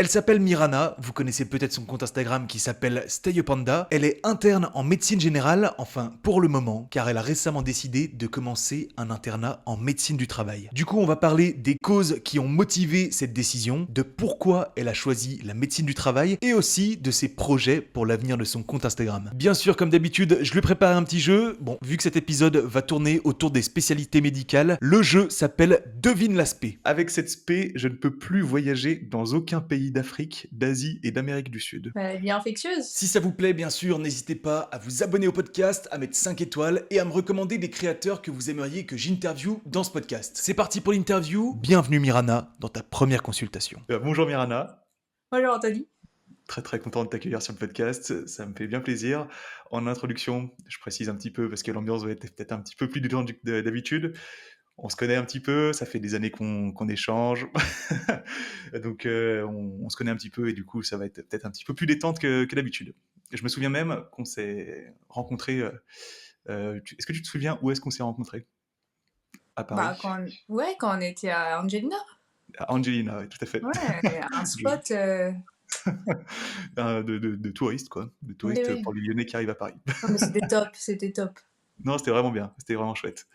Elle s'appelle Mirana, vous connaissez peut-être son compte Instagram qui s'appelle StayUpanda. Elle est interne en médecine générale, enfin pour le moment, car elle a récemment décidé de commencer un internat en médecine du travail. Du coup, on va parler des causes qui ont motivé cette décision, de pourquoi elle a choisi la médecine du travail et aussi de ses projets pour l'avenir de son compte Instagram. Bien sûr, comme d'habitude, je lui prépare un petit jeu. Bon, vu que cet épisode va tourner autour des spécialités médicales, le jeu s'appelle Devine la spé. Avec cette spé, je ne peux plus voyager dans aucun pays d'Afrique, d'Asie et d'Amérique du Sud. Elle est bien infectieuse. Si ça vous plaît, bien sûr, n'hésitez pas à vous abonner au podcast, à mettre 5 étoiles et à me recommander des créateurs que vous aimeriez que j'interviewe dans ce podcast. C'est parti pour l'interview. Bienvenue Mirana dans ta première consultation. Bonjour Mirana. Bonjour Anthony. Très très content de t'accueillir sur le podcast, ça me fait bien plaisir. En introduction, je précise un petit peu parce que l'ambiance va être peut-être un petit peu plus détendue que d'habitude. On se connaît un petit peu, ça fait des années qu'on échange, donc on se connaît un petit peu et du coup ça va être peut-être un petit peu plus détente que d'habitude. Je me souviens même qu'on s'est rencontrés. Est-ce que tu te souviens où est-ce qu'on s'est rencontrés? À Bah, Paris. quand on était à Angelina. À Angelina, ouais, tout à fait. Ouais, un Je- spot. de touristes quoi, de Oui, touristes oui. pour les Lyonnais qui arrivent à Paris. Non, mais c'était top, c'était top. Non, c'était vraiment bien, c'était vraiment chouette.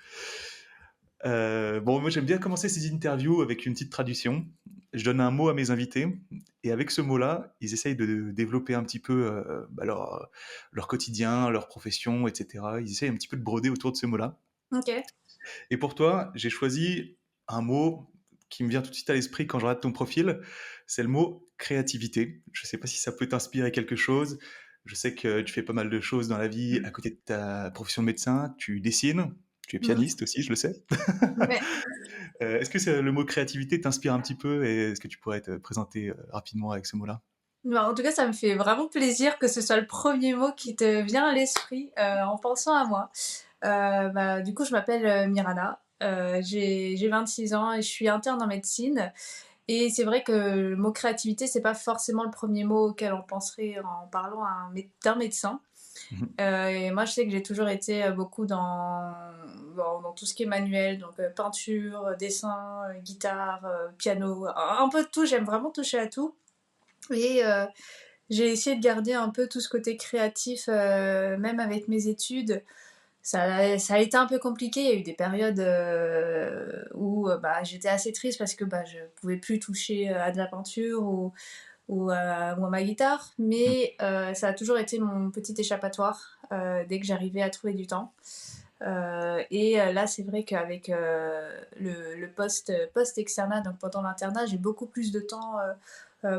Bon, moi j'aime bien commencer ces interviews avec une petite tradition. Je donne un mot à mes invités et avec ce mot-là, ils essayent de développer un petit peu leur quotidien, leur profession, etc. Ils essayent un petit peu de broder autour de ce mot-là. Ok. Et pour toi, j'ai choisi un mot qui me vient tout de suite à l'esprit quand je regarde ton profil. C'est le mot créativité. Je ne sais pas si ça peut t'inspirer quelque chose. Je sais que tu fais pas mal de choses dans la vie à côté de ta profession de médecin. Tu dessines, tu es Mhm. pianiste aussi, je le sais. Ouais. Est-ce que le mot créativité t'inspire un petit peu et est-ce que tu pourrais te présenter rapidement avec ce mot-là? Bah, en tout cas, ça me fait vraiment plaisir que ce soit le premier mot qui te vient à l'esprit en pensant à moi. Bah, du coup, je m'appelle Mirana. J'ai 26 ans et je suis interne en médecine. Et c'est vrai que le mot créativité, c'est pas forcément le premier mot auquel on penserait en parlant d'un médecin. Mhm. Et moi, je sais que j'ai toujours été beaucoup dans tout ce qui est manuel, donc peinture, dessin, guitare, piano, un peu de tout. J'aime vraiment toucher à tout. Et j'ai essayé de garder un peu tout ce côté créatif, même avec mes études. Ça a été un peu compliqué. Il y a eu des périodes où bah, j'étais assez triste parce que bah, je pouvais plus toucher à de la peinture ou à ma guitare, mais ça a toujours été mon petit échappatoire dès que j'arrivais à trouver du temps. Et là, c'est vrai qu'avec le post-externat, donc pendant l'internat, j'ai beaucoup plus de temps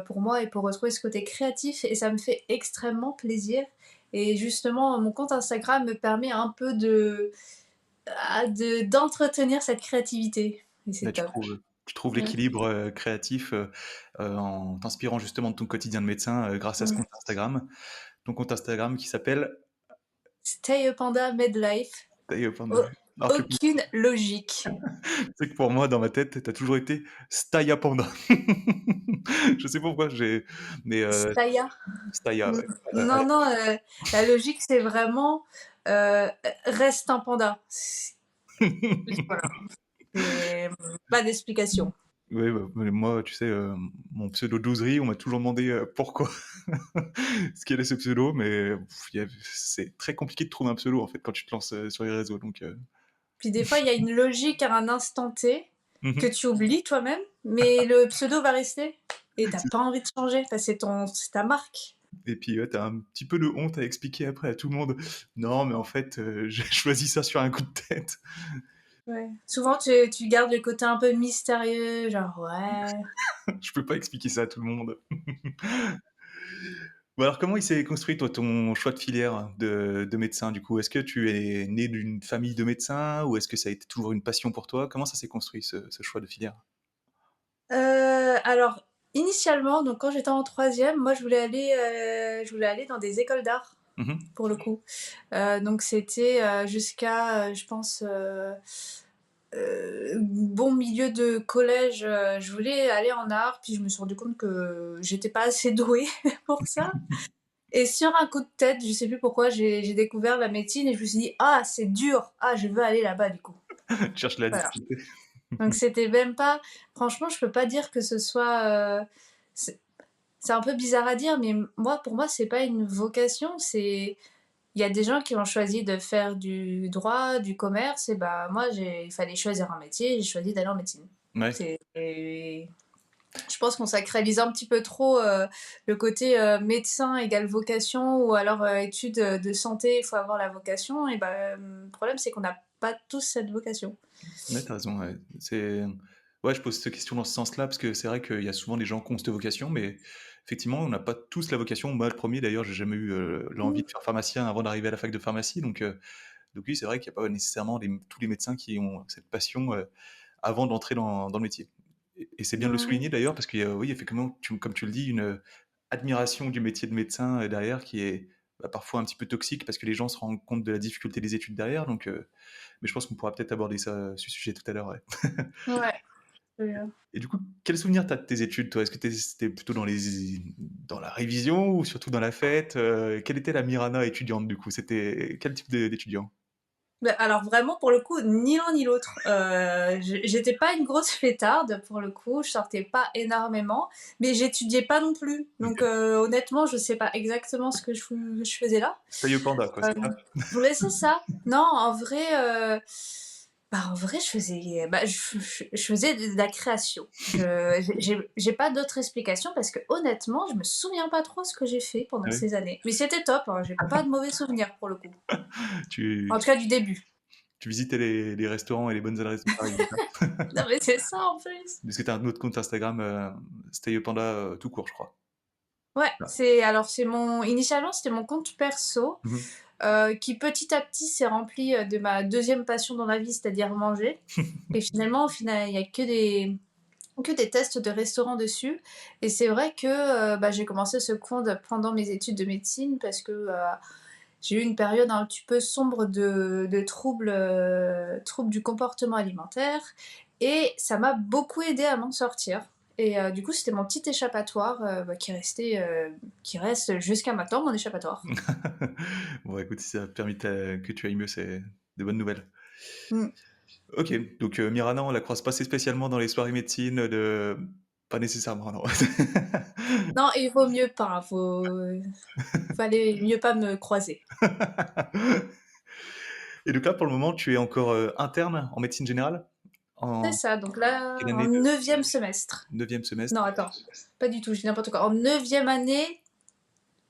pour moi et pour retrouver ce côté créatif, et ça me fait extrêmement plaisir. Et justement, mon compte Instagram me permet un peu d'entretenir cette créativité. Et c'est Là, top. tu trouves Mm. l'équilibre créatif en t'inspirant justement de ton quotidien de médecin grâce à ce Mm. compte Instagram. Ton compte Instagram qui s'appelle Stay Panda Medlife. Taille Panda. Oh, Alors que aucune logique. c'est que pour moi, dans ma tête, t'as toujours été Staya Panda. Je sais pas pourquoi mais Staya. Staya, ouais. Non, non, la logique, c'est vraiment euh, reste un panda. Voilà. Et pas d'explication. Oui, bah, mais moi, tu sais, mon pseudo Douzerie, on m'a toujours demandé pourquoi ce qu'est ce pseudo, mais c'est très compliqué de trouver un pseudo en fait quand tu te lances sur les réseaux. Donc, Puis des fois, il y a une logique à un instant T que mhm. tu oublies toi-même, mais le pseudo va rester. Et t'as pas envie de changer, c'est ta marque. Et puis t'as un petit peu de honte à expliquer après à tout le monde. Non, mais en fait, j'ai choisi ça sur un coup de tête. Ouais. Souvent, tu gardes le côté un peu mystérieux, genre ouais. Je peux pas expliquer ça à tout le monde. Bon, alors, comment il s'est construit, toi, ton choix de filière de médecin, du coup? Est-ce que tu es né d'une famille de médecins ou est-ce que ça a été toujours une passion pour toi? Comment ça s'est construit, ce choix de filière? Alors, initialement, donc quand j'étais en troisième, moi je voulais aller dans des écoles d'art, Mhm. pour le coup. Donc c'était jusqu'à, je pense, bon milieu de collège, je voulais aller en art, puis je me suis rendu compte que j'étais pas assez douée pour ça. Et sur un coup de tête, je sais plus pourquoi, j'ai découvert la médecine et je me suis dit, ah, c'est dur, ah, je veux aller là-bas du coup. Tu cherches la Voilà. difficulté. Donc c'était même pas, franchement, je peux pas dire que ce soit. c'est un peu bizarre à dire, mais moi, pour moi, c'est pas une vocation, c'est il y a des gens qui ont choisi de faire du droit, du commerce, et bah moi, il fallait choisir un métier, j'ai choisi d'aller en médecine. Ouais. C'est, et je pense qu'on sacralise un petit peu trop le côté médecin égale vocation, ou alors études de santé, il faut avoir la vocation. Et bah, le problème, c'est qu'on n'a pas tous cette vocation. Ouais, t'as raison. Ouais. Ouais, je pose cette question dans ce sens-là parce que c'est vrai qu'il y a souvent des gens qui ont cette vocation, mais effectivement, on n'a pas tous la vocation. Moi, le premier, d'ailleurs, j'ai jamais eu l'envie de faire pharmacien avant d'arriver à la fac de pharmacie. Donc oui, c'est vrai qu'il n'y a pas nécessairement tous les médecins qui ont cette passion avant d'entrer dans le métier. Et c'est bien de le Mm. souligner d'ailleurs parce qu'il y a, oui, effectivement, comme tu le dis, une admiration du métier de médecin derrière qui est parfois un petit peu toxique parce que les gens se rendent compte de la difficulté des études derrière. Mais je pense qu'on pourra peut-être aborder ce sujet tout à l'heure. Ouais. Ouais. Et du coup, quel souvenir t'as de tes études, toi? Est-ce que c'était plutôt dans la révision ou surtout dans la fête? Quelle était la Mirana étudiante, du coup? C'était quel type d'étudiant? Bah, alors vraiment, pour le coup, ni l'un ni l'autre. J'étais pas une grosse fêtarde, pour le coup, je sortais pas énormément, mais j'étudiais pas non plus. Donc Ok. honnêtement, je sais pas exactement ce que je faisais là. C'était au Panda, quoi, Euh, c'est ça? ouais, c'est ça. Non, en vrai, je faisais de la création. J'ai pas d'autre explication parce que honnêtement, je me souviens pas trop ce que j'ai fait pendant Ah oui. ces années. Mais c'était top, hein, j'ai pas de mauvais souvenirs pour le coup. En Tu, tout cas, du début. tu visitais les restaurants et les bonnes adresses de Paris, c'est ça? Non, mais c'est ça en plus. Parce que t'as un autre compte Instagram, Stay Panda tout court, je crois. Ouais, Ah. initialement, c'était mon compte perso, Mhm. qui petit à petit s'est rempli de ma deuxième passion dans la vie, c'est-à-dire manger. Et finalement, au final, il y a que des tests de restaurants dessus. Et c'est vrai que bah, j'ai commencé ce compte pendant mes études de médecine parce que j'ai eu une période un petit peu sombre de troubles du comportement alimentaire. Et ça m'a beaucoup aidé à m'en sortir. Et du coup, c'était mon petit échappatoire bah, qui reste jusqu'à maintenant mon échappatoire. Bon, écoute, si ça a permis que tu ailles mieux, c'est des bonnes nouvelles. Mm. Ok, donc Mirana, on la croise pas spécialement dans les soirées médecine Pas nécessairement, non. Non, il vaut mieux pas. Fallait mieux pas me croiser. Et donc là, pour le moment, tu es encore interne en médecine générale? C'est En ça, donc là, quelle en année de neuvième semestre. neuvième semestre? Non, attends, pas du tout, je dis n'importe quoi. En neuvième année,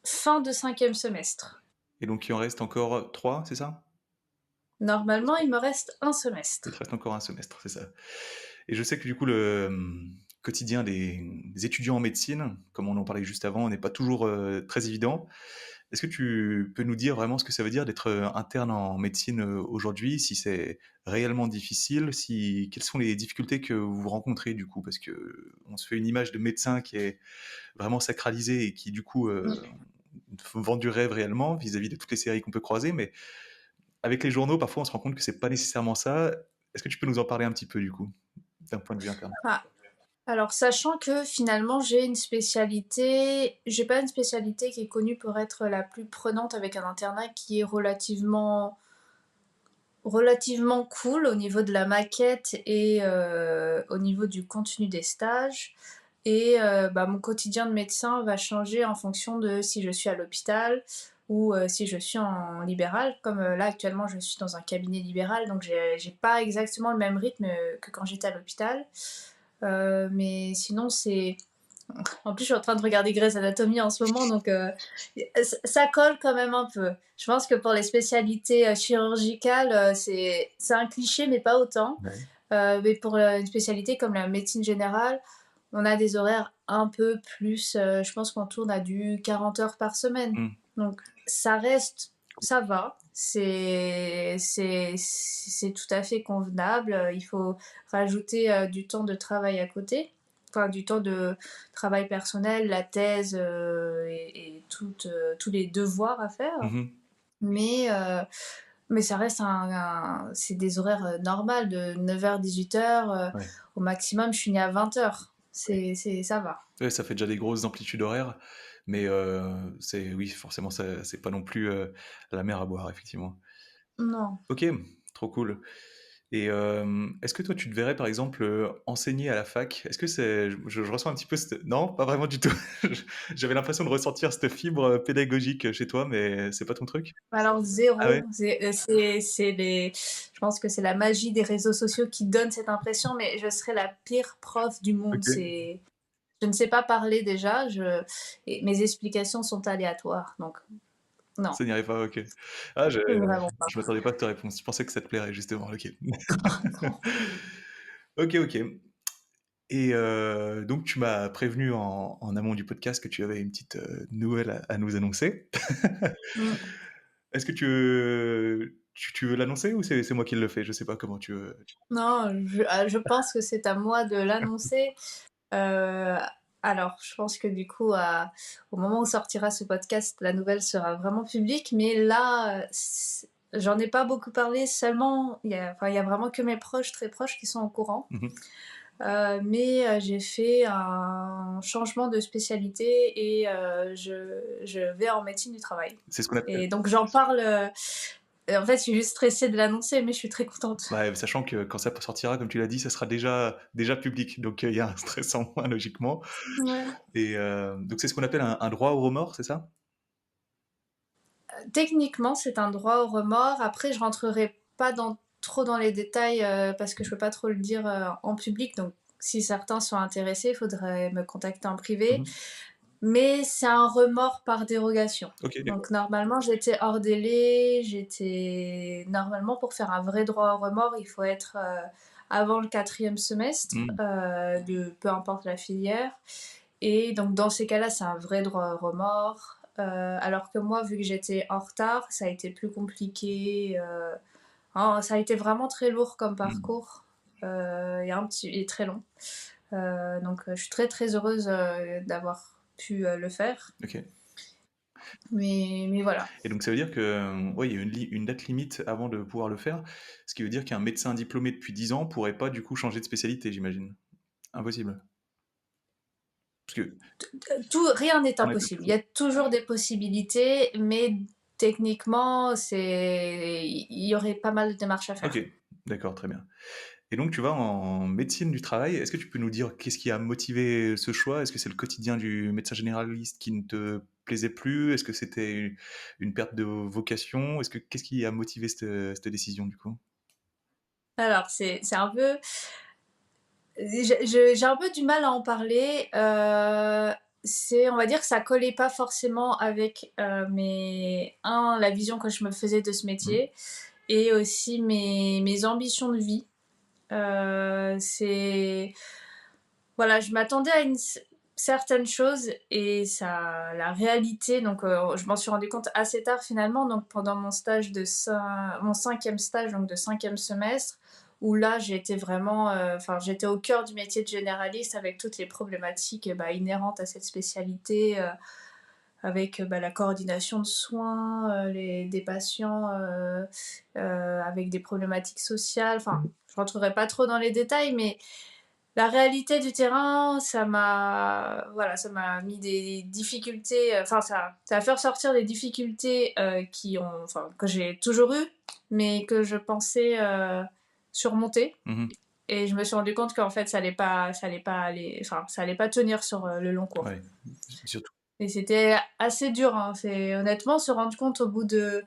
fin de cinquième semestre. Et donc il en reste encore trois, c'est ça? Normalement, il me reste un Il te semestre. reste encore un semestre, c'est ça. Et je sais que du coup, le quotidien des étudiants en médecine, comme on en parlait juste avant, n'est pas toujours très évident. Est-ce que tu peux nous dire vraiment ce que ça veut dire d'être interne en médecine aujourd'hui, si c'est réellement difficile, quelles sont les difficultés que vous rencontrez du coup? Parce que on se fait une image de médecin qui est vraiment sacralisée et qui du coup vend du rêve réellement vis-à-vis de toutes les séries qu'on peut croiser, mais avec les journaux, parfois on se rend compte que c'est pas nécessairement ça. Est-ce que tu peux nous en parler un petit peu du coup, d'un point de vue interne? Ah, alors, sachant que finalement, j'ai pas une spécialité qui est connue pour être la plus prenante avec un internat qui est relativement cool au niveau de la maquette et au niveau du contenu des stages. Et bah, mon quotidien de médecin va changer en fonction de si je suis à l'hôpital ou si je suis en libéral. Comme là actuellement je suis dans un cabinet libéral, donc j'ai pas exactement le même rythme que quand j'étais à l'hôpital. Mais sinon c'est... En plus je suis en train de regarder Grey's Anatomy en ce moment, donc ça colle quand même un peu. Je pense que pour les spécialités chirurgicales, c'est un cliché, mais pas autant. Ouais. Mais pour une spécialité comme la médecine générale, on a des horaires un peu plus, je pense qu'on tourne à du 40 heures par semaine. Hmm. Donc ça va, c'est tout à fait convenable. Il faut rajouter du temps de travail à côté, enfin du temps de travail personnel, la thèse et tous les devoirs à faire. Mhm. Mais, euh, mais ça reste c'est des horaires normaux de 9h-18h. Ouais. Au maximum, je finis à 20h. Ouais. Ça va. Ouais, ça fait déjà des grosses amplitudes horaires, mais oui, forcément, c'est pas non plus la mer à boire, effectivement. Non. Ok, trop cool. Et est-ce que toi, tu te verrais, par exemple, enseigner à la fac? Est-ce que c'est je ressens un petit peu cette non, pas vraiment du tout. J'avais l'impression de ressentir cette fibre, pédagogique, chez toi, mais c'est pas ton truc? Alors Ah ouais? zéro, c'est les je pense que c'est la magie des réseaux sociaux qui donne cette impression, mais je serais la pire prof du monde. OK. Je ne sais pas parler déjà, et mes explications sont aléatoires, donc non, Ça n'irait pas, OK. Ah, vraiment pas. je m'attendais pas à ta réponse. Je pensais que ça te plairait justement, OK. Non. OK, OK. Et donc tu m'as prévenu en amont du podcast que tu avais une petite, nouvelle à nous annoncer. Mm. Est-ce que tu veux l'annoncer ou c'est moi qui le fais? Je sais pas comment tu veux. Non, je pense que c'est à moi de l'annoncer. Euh, alors, je pense que du coup, au moment où sortira ce podcast, la nouvelle sera vraiment publique, mais là, j'en ai pas beaucoup parlé, seulement, il y a vraiment que mes proches, très proches, qui sont au courant. Mmh. Mais j'ai fait un changement de spécialité et je vais en médecine du travail. C'est ce qu'on appelle Et donc j'en parle. En fait, je suis juste stressée de l'annoncer, mais je suis très contente. bah, sachant que quand ça sortira, comme tu l'as dit, ça sera déjà public, donc il y a un stress en moins logiquement. Ouais. Et donc c'est ce qu'on appelle un droit au remords, c'est ça? Techniquement, c'est un droit au remords. Après, je rentrerai pas trop dans les détails parce que je peux pas trop le dire en public. Donc, si certains sont intéressés, il faudrait me contacter en privé. Mmh. Mais c'est un remords par dérogation. OK, d'accord. Donc normalement, j'étais hors délai, normalement pour faire un vrai droit au remords, il faut être avant le 4e semestre, Mmh. de peu importe la filière. Et donc dans ces cas-là, c'est un vrai droit au remords. Alors que moi, vu que j'étais en retard, ça a été plus compliqué. Ça a été vraiment très lourd comme Mmh. parcours et très long. Donc je suis très très heureuse d'avoir pu le faire. OK. Mais voilà. Et donc ça veut dire que, ouais, il y a une date limite avant de pouvoir le faire, ce qui veut dire qu'un médecin diplômé depuis 10 ans pourrait pas du coup changer de spécialité, j'imagine? Impossible? Parce que Rien n'est rien n'est impossible. Il y impossible. a toujours des possibilités, mais techniquement, il y aurait pas mal de démarches à OK, faire. d'accord, très bien. Et donc tu vas en médecine du travail. Est-ce que tu peux nous dire qu'est-ce qui a motivé ce choix? Est-ce que c'est le quotidien du médecin généraliste qui ne te plaisait plus? Est-ce que c'était une perte de vocation? Qu'est-ce qui a motivé cette décision du coup? Alors, c'est un peu. J'ai un peu du mal à en parler. On va dire que ça collait pas forcément avec la vision que je me faisais de ce Mmh. métier et aussi mes ambitions de vie. Voilà, je m'attendais à certaine chose et la réalité, donc je m'en suis rendu compte assez tard finalement, donc pendant mon 5e stage, donc de 5e semestre, où là j'étais vraiment, j'étais au cœur du métier de généraliste avec toutes les problématiques inhérentes à cette spécialité, avec la coordination de soins, des patients avec des problématiques sociales. Enfin, je rentrerai pas trop dans les détails, mais la réalité du terrain, ça m'a mis des difficultés. Enfin, ça a fait ressortir des difficultés que j'ai toujours eues, mais que je pensais surmonter. Mmh. Et je me suis rendu compte qu'en fait, ça allait pas aller, enfin, ça allait pas tenir sur le long cours. Ouais, surtout. Et c'était assez dur, hein. C'est honnêtement se rendre compte au bout de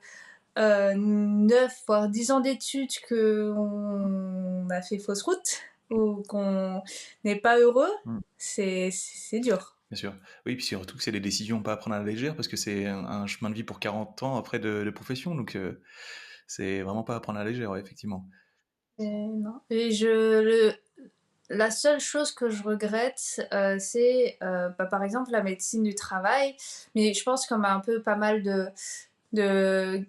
9 voire 10 ans d'études qu'on a fait fausse route ou qu'on n'est pas heureux, Mmh. c'est dur. Bien sûr. Oui, puis surtout que c'est des décisions pas à prendre à la légère parce que c'est un chemin de vie pour 40 ans après de profession, donc c'est vraiment pas à prendre à la légère, ouais, effectivement. Et non. La seule chose que je regrette, c'est par exemple la médecine du travail, mais je pense qu'on a un peu pas mal de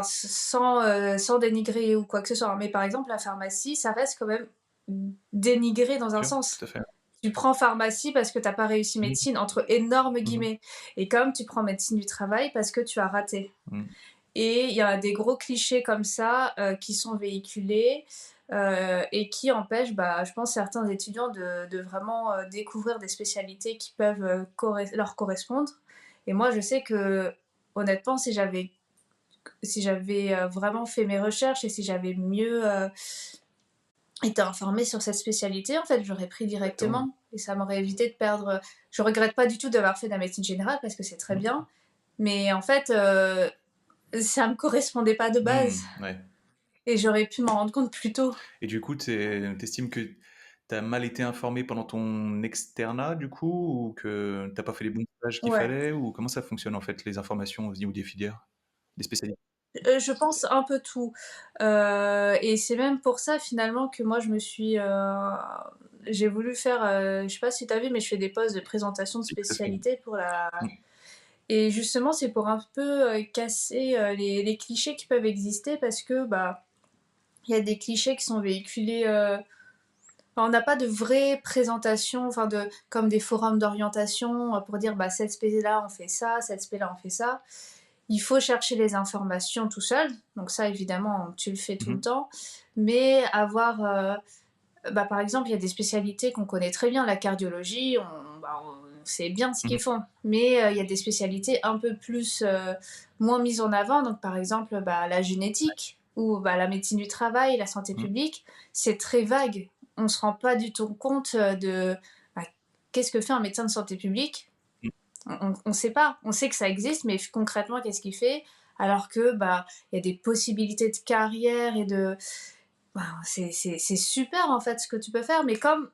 sans dénigrer ou quoi que ce soit, mais par exemple la pharmacie, ça reste quand même dénigré dans un Bien sûr, sens. tout à fait. Tu prends pharmacie parce que t'as pas réussi Mmh. médecine, entre énormes Mmh. guillemets. Et comme tu prends médecine du travail parce que tu as raté. Mmh. Et il y a des gros clichés comme ça qui sont véhiculés et qui empêchent, je pense, certains étudiants de vraiment découvrir des spécialités qui peuvent leur correspondre. Et moi, je sais que, honnêtement, si j'avais vraiment fait mes recherches et si j'avais mieux été informée sur cette spécialité, en fait, j'aurais pris Exactement. directement et ça m'aurait évité de perdre. Je regrette pas du tout d'avoir fait de la médecine générale parce que c'est très Mmh. bien, mais en fait, ça me correspondait pas de base Mmh, ouais. et j'aurais pu m'en rendre compte plus tôt. Et du coup, t'estimes que t'as mal été informé pendant ton externat, du coup, ou que t'as pas fait les bons stages qu'il Ouais. fallait, ou comment ça fonctionne en fait, les informations au niveau des filières, des spécialités? Je pense un peu tout. Et c'est même pour ça finalement que moi j'ai voulu faire, je sais pas si tu as vu, mais je fais des postes de présentation de Si, tout à fait. spécialité pour la Mmh. et justement c'est pour un peu, casser, les clichés qui peuvent exister parce que, bah, il y a des clichés qui sont véhiculés, enfin, on n'a pas de vraie présentation, enfin comme des forums d'orientation, pour dire, bah, cette spé là on fait ça, cette spé là on fait ça. Il faut chercher les informations tout seul, donc ça évidemment tu le fais tout le Mmh. temps, mais avoir, bah, par exemple, il y a des spécialités qu'on connaît très bien, la cardiologie, on sait bien ce Mmh. qu'ils font, mais il y a des spécialités un peu plus, moins mises en avant, donc par exemple, bah, la génétique ou bah, la médecine du travail, la santé Mmh. publique, c'est très vague. On ne se rend pas du tout compte de bah, qu'est-ce que fait un médecin de santé publique. Mmh. On ne sait pas. On sait que ça existe, mais concrètement, qu'est-ce qu'il fait? Alors que bah il y a des possibilités de carrière et de bah, c'est super en fait ce que tu peux faire, mais comme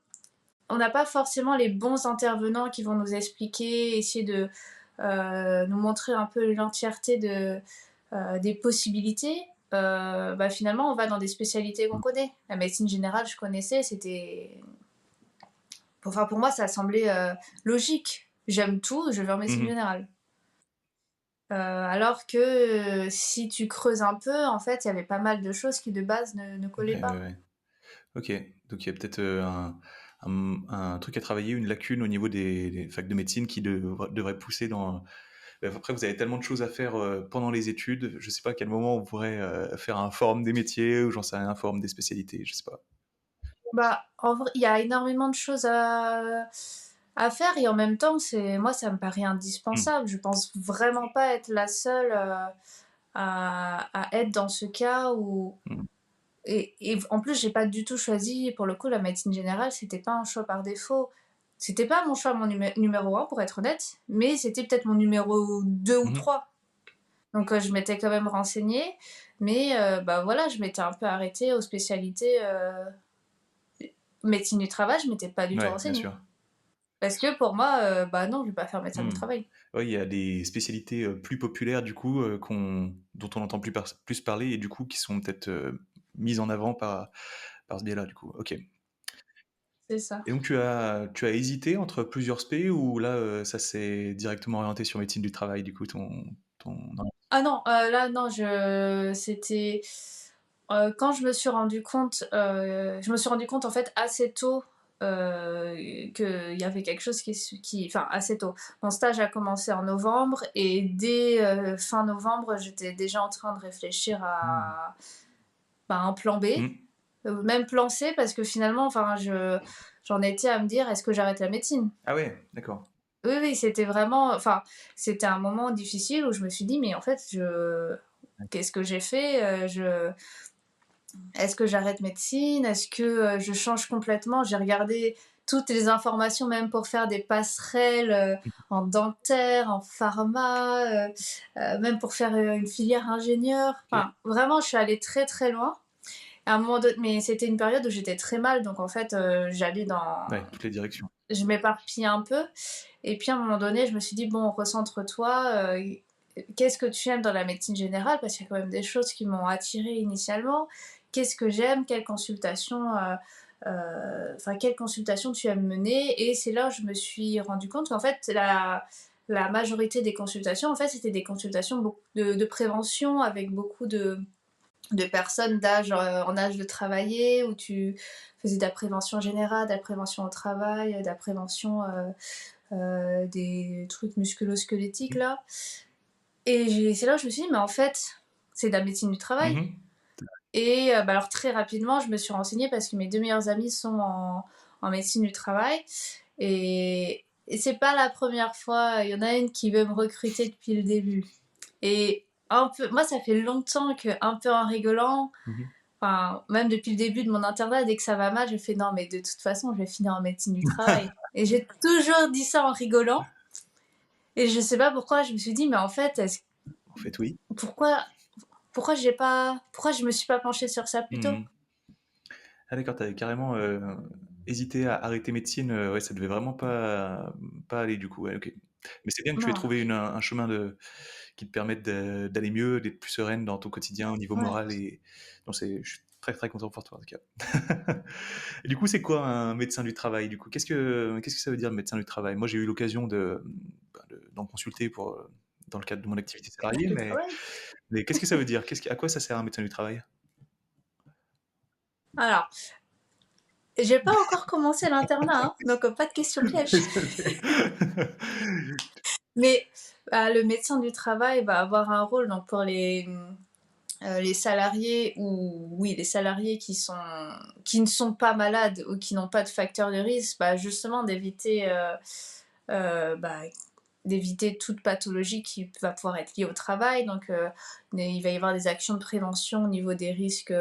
on n'a pas forcément les bons intervenants qui vont nous expliquer, essayer de nous montrer un peu l'entièreté des possibilités, bah, finalement on va dans des spécialités qu'on connaît. La médecine générale, je connaissais, c'était. Enfin, pour moi, ça semblait logique. J'aime tout, je vais en médecine Mmh. générale. Alors que si tu creuses un peu, en fait, il y avait pas mal de choses qui de base ne collaient Ouais, ouais, pas. ouais. OK, donc il y a peut-être, un truc à travailler, une lacune au niveau des facs de médecine qui devrait pousser dans. Après, vous avez tellement de choses à faire pendant les études. Je sais pas à quel moment on pourrait faire un forum des métiers ou j'en sais rien, un forum des spécialités, je sais pas. Bah, en vrai, il y a énormément de choses à faire et en même temps, moi, ça me paraît Hmm. indispensable. Je pense vraiment pas être la seule à être dans ce cas où. Hmm. Et en plus, j'ai pas du tout choisi, pour le coup, la médecine générale, c'était pas un choix par défaut. C'était pas mon choix, mon numéro un, pour être honnête, mais c'était peut-être mon numéro 2 ou Mhm. 3. Donc, je m'étais quand même renseignée, mais bah voilà, je m'étais un peu arrêtée aux spécialités médecine du travail, je m'étais pas du tout Ouais, bien renseignée. sûr. Parce que pour moi, bah non, je vais pas faire médecin du Hmm. travail. Ouais, il y a des spécialités plus populaires du coup dont on entend plus parler et du coup qui sont peut-être mises en avant par ce biais-là du coup. Ok. C'est ça. Et donc tu as hésité entre plusieurs spé ou là ça s'est directement orienté sur médecine du travail du coup ton... Ah non, là, non, c'était. Quand je me suis rendu compte en fait assez tôt qu'il y avait quelque chose enfin assez tôt. Mon stage a commencé en novembre et dès fin novembre, j'étais déjà en train de réfléchir Hmm. à bah, un plan B, Hmm. même plan C parce que finalement, enfin, j'en étais à me dire est-ce que j'arrête la médecine? Ah ouais, d'accord. Oui, oui, c'était vraiment, enfin, c'était un moment difficile où je me suis dit mais en fait, qu'est-ce que j'ai fait? Est-ce que j'arrête médecine? Est-ce que je change complètement? J'ai regardé toutes les informations, même pour faire des passerelles en dentaire, en pharma, même pour faire une filière ingénieur. Ok. Enfin, vraiment, je suis allée très très loin. À un moment donné, mais c'était une période où j'étais très mal, donc en fait, j'allais dans. Ouais, toutes les directions. Je m'éparpillais un peu. Et puis à un moment donné, je me suis dit, bon, recentre-toi. Qu'est-ce que tu aimes dans la médecine générale? Parce qu'il y a quand même des choses qui m'ont attirée initialement. Qu'est-ce que j'aime? Enfin, quelle consultation tu aimes mener? Et c'est là où je me suis rendu compte qu'en fait, la majorité des consultations, en fait, c'était des consultations de prévention avec beaucoup de personnes en âge de travailler, où tu faisais de la prévention générale, de la prévention au travail, de la prévention des trucs musculo-squelettiques là. Et c'est là où je me suis dit, mais en fait, c'est de la médecine du travail. Mhm. Et bah, alors très rapidement, je me suis renseignée parce que mes deux meilleures amies sont en médecine du travail. Et c'est pas la première fois, il y en a une qui veut me recruter depuis le début. Et un peu, moi, ça fait longtemps que, un peu en rigolant, Mmh. enfin, même depuis le début de mon internat, dès que ça va mal, je fais non, mais de toute façon, je vais finir en médecine du travail. Et j'ai toujours dit ça en rigolant. Et je sais pas pourquoi, je me suis dit, mais en fait, En fait, oui. pourquoi, pourquoi je me suis pas penchée sur ça plus tôt? Mmh. Ah d'accord, tu avais carrément, hésité à arrêter médecine, ouais, ça devait vraiment pas aller du coup, ouais, OK. Mais c'est bien que tu aies Non, trouvé un chemin qui te permette d'aller mieux, d'être plus sereine dans ton quotidien au niveau ouais. moral et donc je suis très, très content pour toi en tout cas. Et du coup, c'est quoi un médecin du travail du coup? Qu'est-ce que ça veut dire médecin du travail? Moi, j'ai eu l'occasion d'en consulter dans le cadre de mon activité salariée, Le travail. mais qu'est-ce que ça veut dire? À quoi ça sert un médecin du travail? Alors, j'ai pas encore commencé l'internat, hein, donc pas de questions pièges. Désolé. Mais le médecin du travail va avoir un rôle donc pour les salariés ou oui les salariés qui ne sont pas malades ou qui n'ont pas de facteur de risque, bah, justement bah, d'éviter toute pathologie qui va pouvoir être liée au travail. Donc il va y avoir des actions de prévention au niveau des risques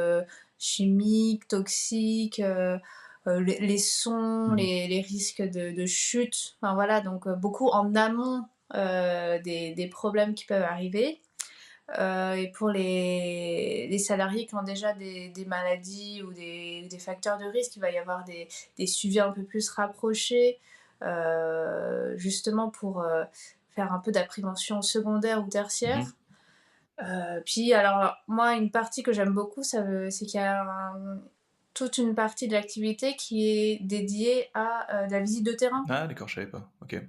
chimiques, toxiques, les sons, Mmh. les risques de chute. Enfin voilà, donc beaucoup en amont des problèmes qui peuvent arriver. Et pour les salariés qui ont déjà des maladies ou des facteurs de risque, il va y avoir des suivis un peu plus rapprochés, justement pour faire un peu de la prévention secondaire ou Mmh. tertiaire. Puis alors, moi, une partie que j'aime beaucoup, c'est qu'il y a toute une partie de l'activité qui est dédiée à la visite de terrain. Ah d'accord, je savais pas. OK.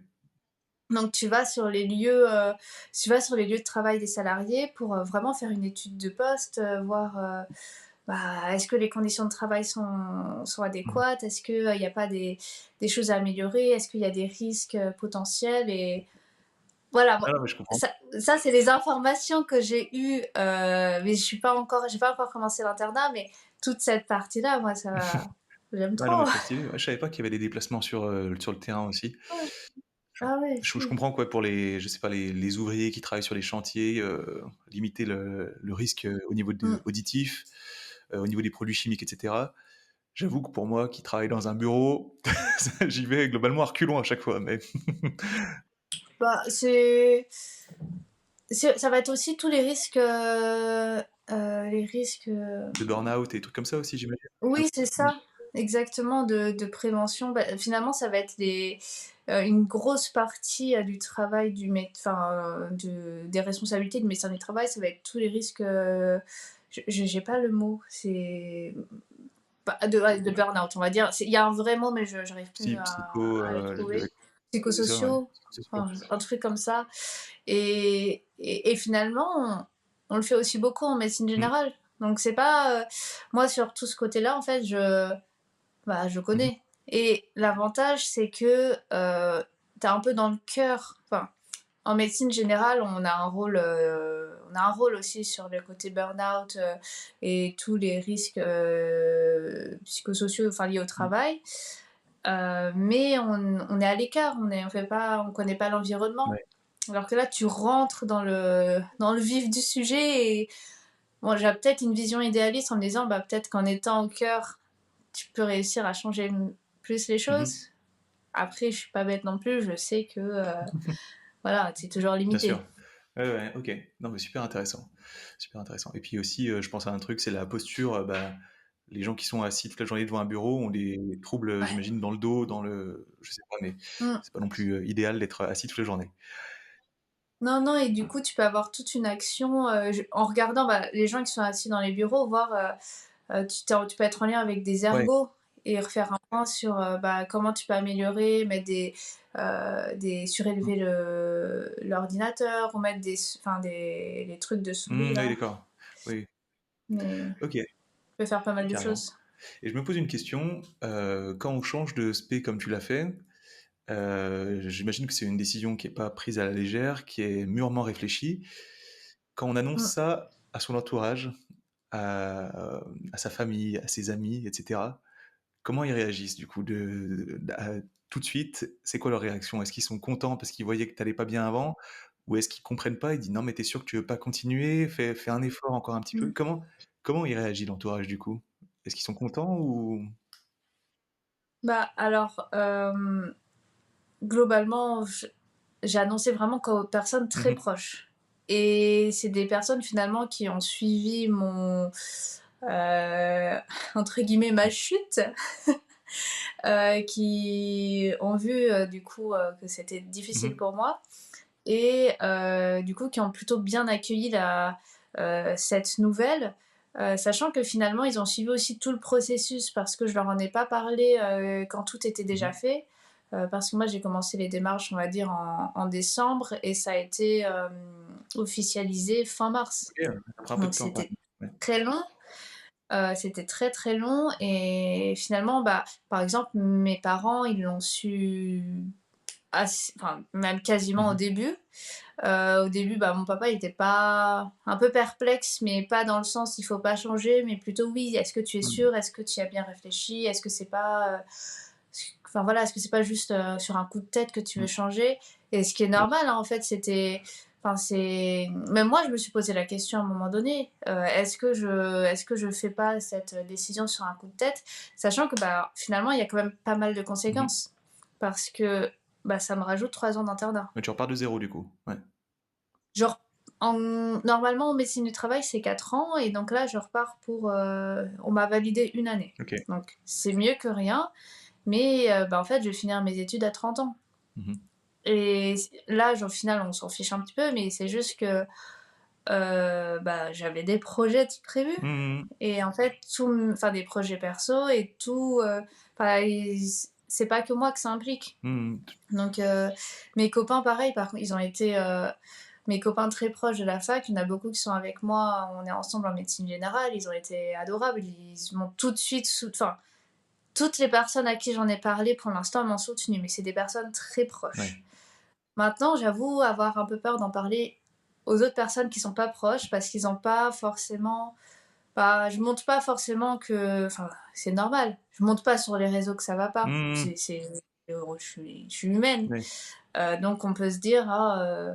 Donc tu vas sur les lieux de travail des salariés pour vraiment faire une étude de poste, voir bah, est-ce que les conditions de travail sont Mmh. adéquates, est-ce qu'il n'y a pas des choses à améliorer, est-ce qu'il y a des risques potentiels et voilà, Ah non, mais je comprends. ça c'est les informations que j'ai eues, mais j'ai pas encore commencé l'internat, mais toute cette partie-là, moi j'aime Ah non, mais trop. trop stylé. Ouais, je savais pas qu'il y avait des déplacements sur le terrain aussi. Ouais. Ah ouais, Je si. comprends quoi pour je sais pas, les ouvriers qui travaillent sur les chantiers, limiter le risque au niveau Mmh. auditif, au niveau des produits chimiques, etc. J'avoue que pour moi, qui travaille dans un bureau, j'y vais globalement à reculons à chaque fois. Mais Bah, ça va être aussi tous les risques. de burn-out et des trucs comme ça aussi, j'imagine. Oui, c'est ça, exactement, de prévention. Bah, finalement, ça va être une grosse partie du travail des responsabilités du médecin du travail, ça va être tous les risques. J'ai pas le mot, c'est ouais, de burn-out, on va dire. Il y a un vrai mot, mais je n'arrive plus Psycho, à le trouver. c'est ça, ouais. Psychosociaux, C'est ça. enfin, un truc comme ça. Et finalement, on le fait aussi beaucoup en médecine Mmh. générale. Donc c'est pas moi sur tout ce côté-là en fait je Mmh. connais. Et l'avantage c'est que t'es un peu dans le cœur. Enfin, en médecine générale, on a un rôle aussi sur le côté burn-out et tous les risques psychosociaux enfin liés au Mmh. travail. Mais on est à l'écart, on connaît pas l'environnement. Ouais. Alors que là, tu rentres dans le vif du sujet et bon, j'ai peut-être une vision idéaliste en me disant, bah, peut-être qu'en étant au cœur, tu peux réussir à changer plus les Mmh. choses. Après, je suis pas bête non plus, je sais que voilà, c'est toujours Bien sûr. limité. Ouais, ouais, OK. Non, mais super intéressant. Super intéressant. Et puis aussi, je pense à un truc, c'est la posture, bah, les gens qui sont assis toute la journée devant un bureau ont des troubles, Ouais. j'imagine dans le dos, je sais pas, mais Mm. c'est pas non plus, idéal d'être assis toute la journée. Non, non, et du coup, tu peux avoir toute une action en regardant bah, les gens qui sont assis dans les bureaux, voir tu peux être en lien avec des Ouais. ergots et refaire un point sur bah, comment tu peux améliorer, mettre surélever l'ordinateur ou mettre les trucs de souris Mmh, oui, là. d'accord. Oui. Mais OK, tu peux faire pas mal de carrément. choses. Et je me pose une question, quand on change de spé comme tu l'as fait, j'imagine que c'est une décision qui est pas prise à la légère, qui est mûrement réfléchie. Quand on annonce Mm. ça à son entourage, à sa famille, à ses amis, etc., comment ils réagissent du coup tout de suite? C'est quoi leur réaction? Est-ce qu'ils sont contents parce qu'ils voyaient que tu allais pas bien avant? Ou est-ce qu'ils comprennent pas? Ils disent: «Non mais t'es sûr que tu veux pas continuer? Fais un effort encore un petit peu». Mmh. Comment il réagit l'entourage du coup? Est-ce qu'ils sont contents ou? Bah, alors, globalement, j'ai annoncé vraiment qu'aux personnes Mmh très mh. proches et c'est des personnes finalement qui ont suivi mon, entre guillemets «ma chute», qui ont vu, du coup, que c'était difficile Mmh. pour moi et du coup qui ont plutôt bien accueilli cette nouvelle, sachant que finalement ils ont suivi aussi tout le processus parce que je leur en ai pas parlé, quand tout était déjà Mmh. fait, parce que moi j'ai commencé les démarches, on va dire en décembre et ça a été, officialisé fin mars. OK, ça prend un peu de Donc temps quand c'était même. Ouais. très long, c'était très, très long et finalement, bah, par exemple, mes parents, ils l'ont su enfin, même quasiment Mmh mh. au début, bah, mon papa, il était pas un peu perplexe, mais pas dans le sens il faut pas changer, mais plutôt oui, est-ce que tu es Mmh. sûr? Est-ce que tu y as bien réfléchi? Est-ce que c'est pas, enfin voilà, est-ce que c'est pas juste sur un coup de tête que tu veux Mmh. changer? Et ce qui est Bien normal, sûr. hein, en fait, c'était, enfin c'est, même moi, je me suis posé la question à un moment donné, est-ce que je fais pas cette décision sur un coup de tête, sachant que bah finalement, il y a quand même pas mal de Mmh mh. conséquences, parce que bah ça me rajoute 3 ans d'internat. Ouais, tu repars de zéro du coup? Ouais. Genre, normalement, en médecine du travail, c'est 4 ans et donc là, je repars pour, on m'a validé une année. OK. Donc c'est mieux que rien, mais bah, en fait, je vais finir mes études à 30 ans Mmh mh. et l'âge, au final, on s'en fiche un petit peu, mais c'est juste que, bah, j'avais des projets de prévus Mmh mh. et en fait, enfin, des projets perso et tout, enfin, c'est pas que moi que ça implique. Mmh mh. Donc mes copains, pareil, par contre, ils ont été, mes copains très proches de la fac, il y en a beaucoup qui sont avec moi, on est ensemble en médecine générale, ils ont été adorables, ils m'ont tout de suite enfin, toutes les personnes à qui j'en ai parlé pour l'instant m'ont soutenue, mais c'est des personnes très Ouais. proches. Maintenant, j'avoue avoir un peu peur d'en parler aux autres personnes qui sont pas proches parce qu'ils ont pas forcément, bah, je montre pas forcément que, enfin, c'est normal. Je montre pas sur les réseaux que ça va pas. Mmh mh. Je suis humaine. Ouais. Donc on peut se dire: «Ah,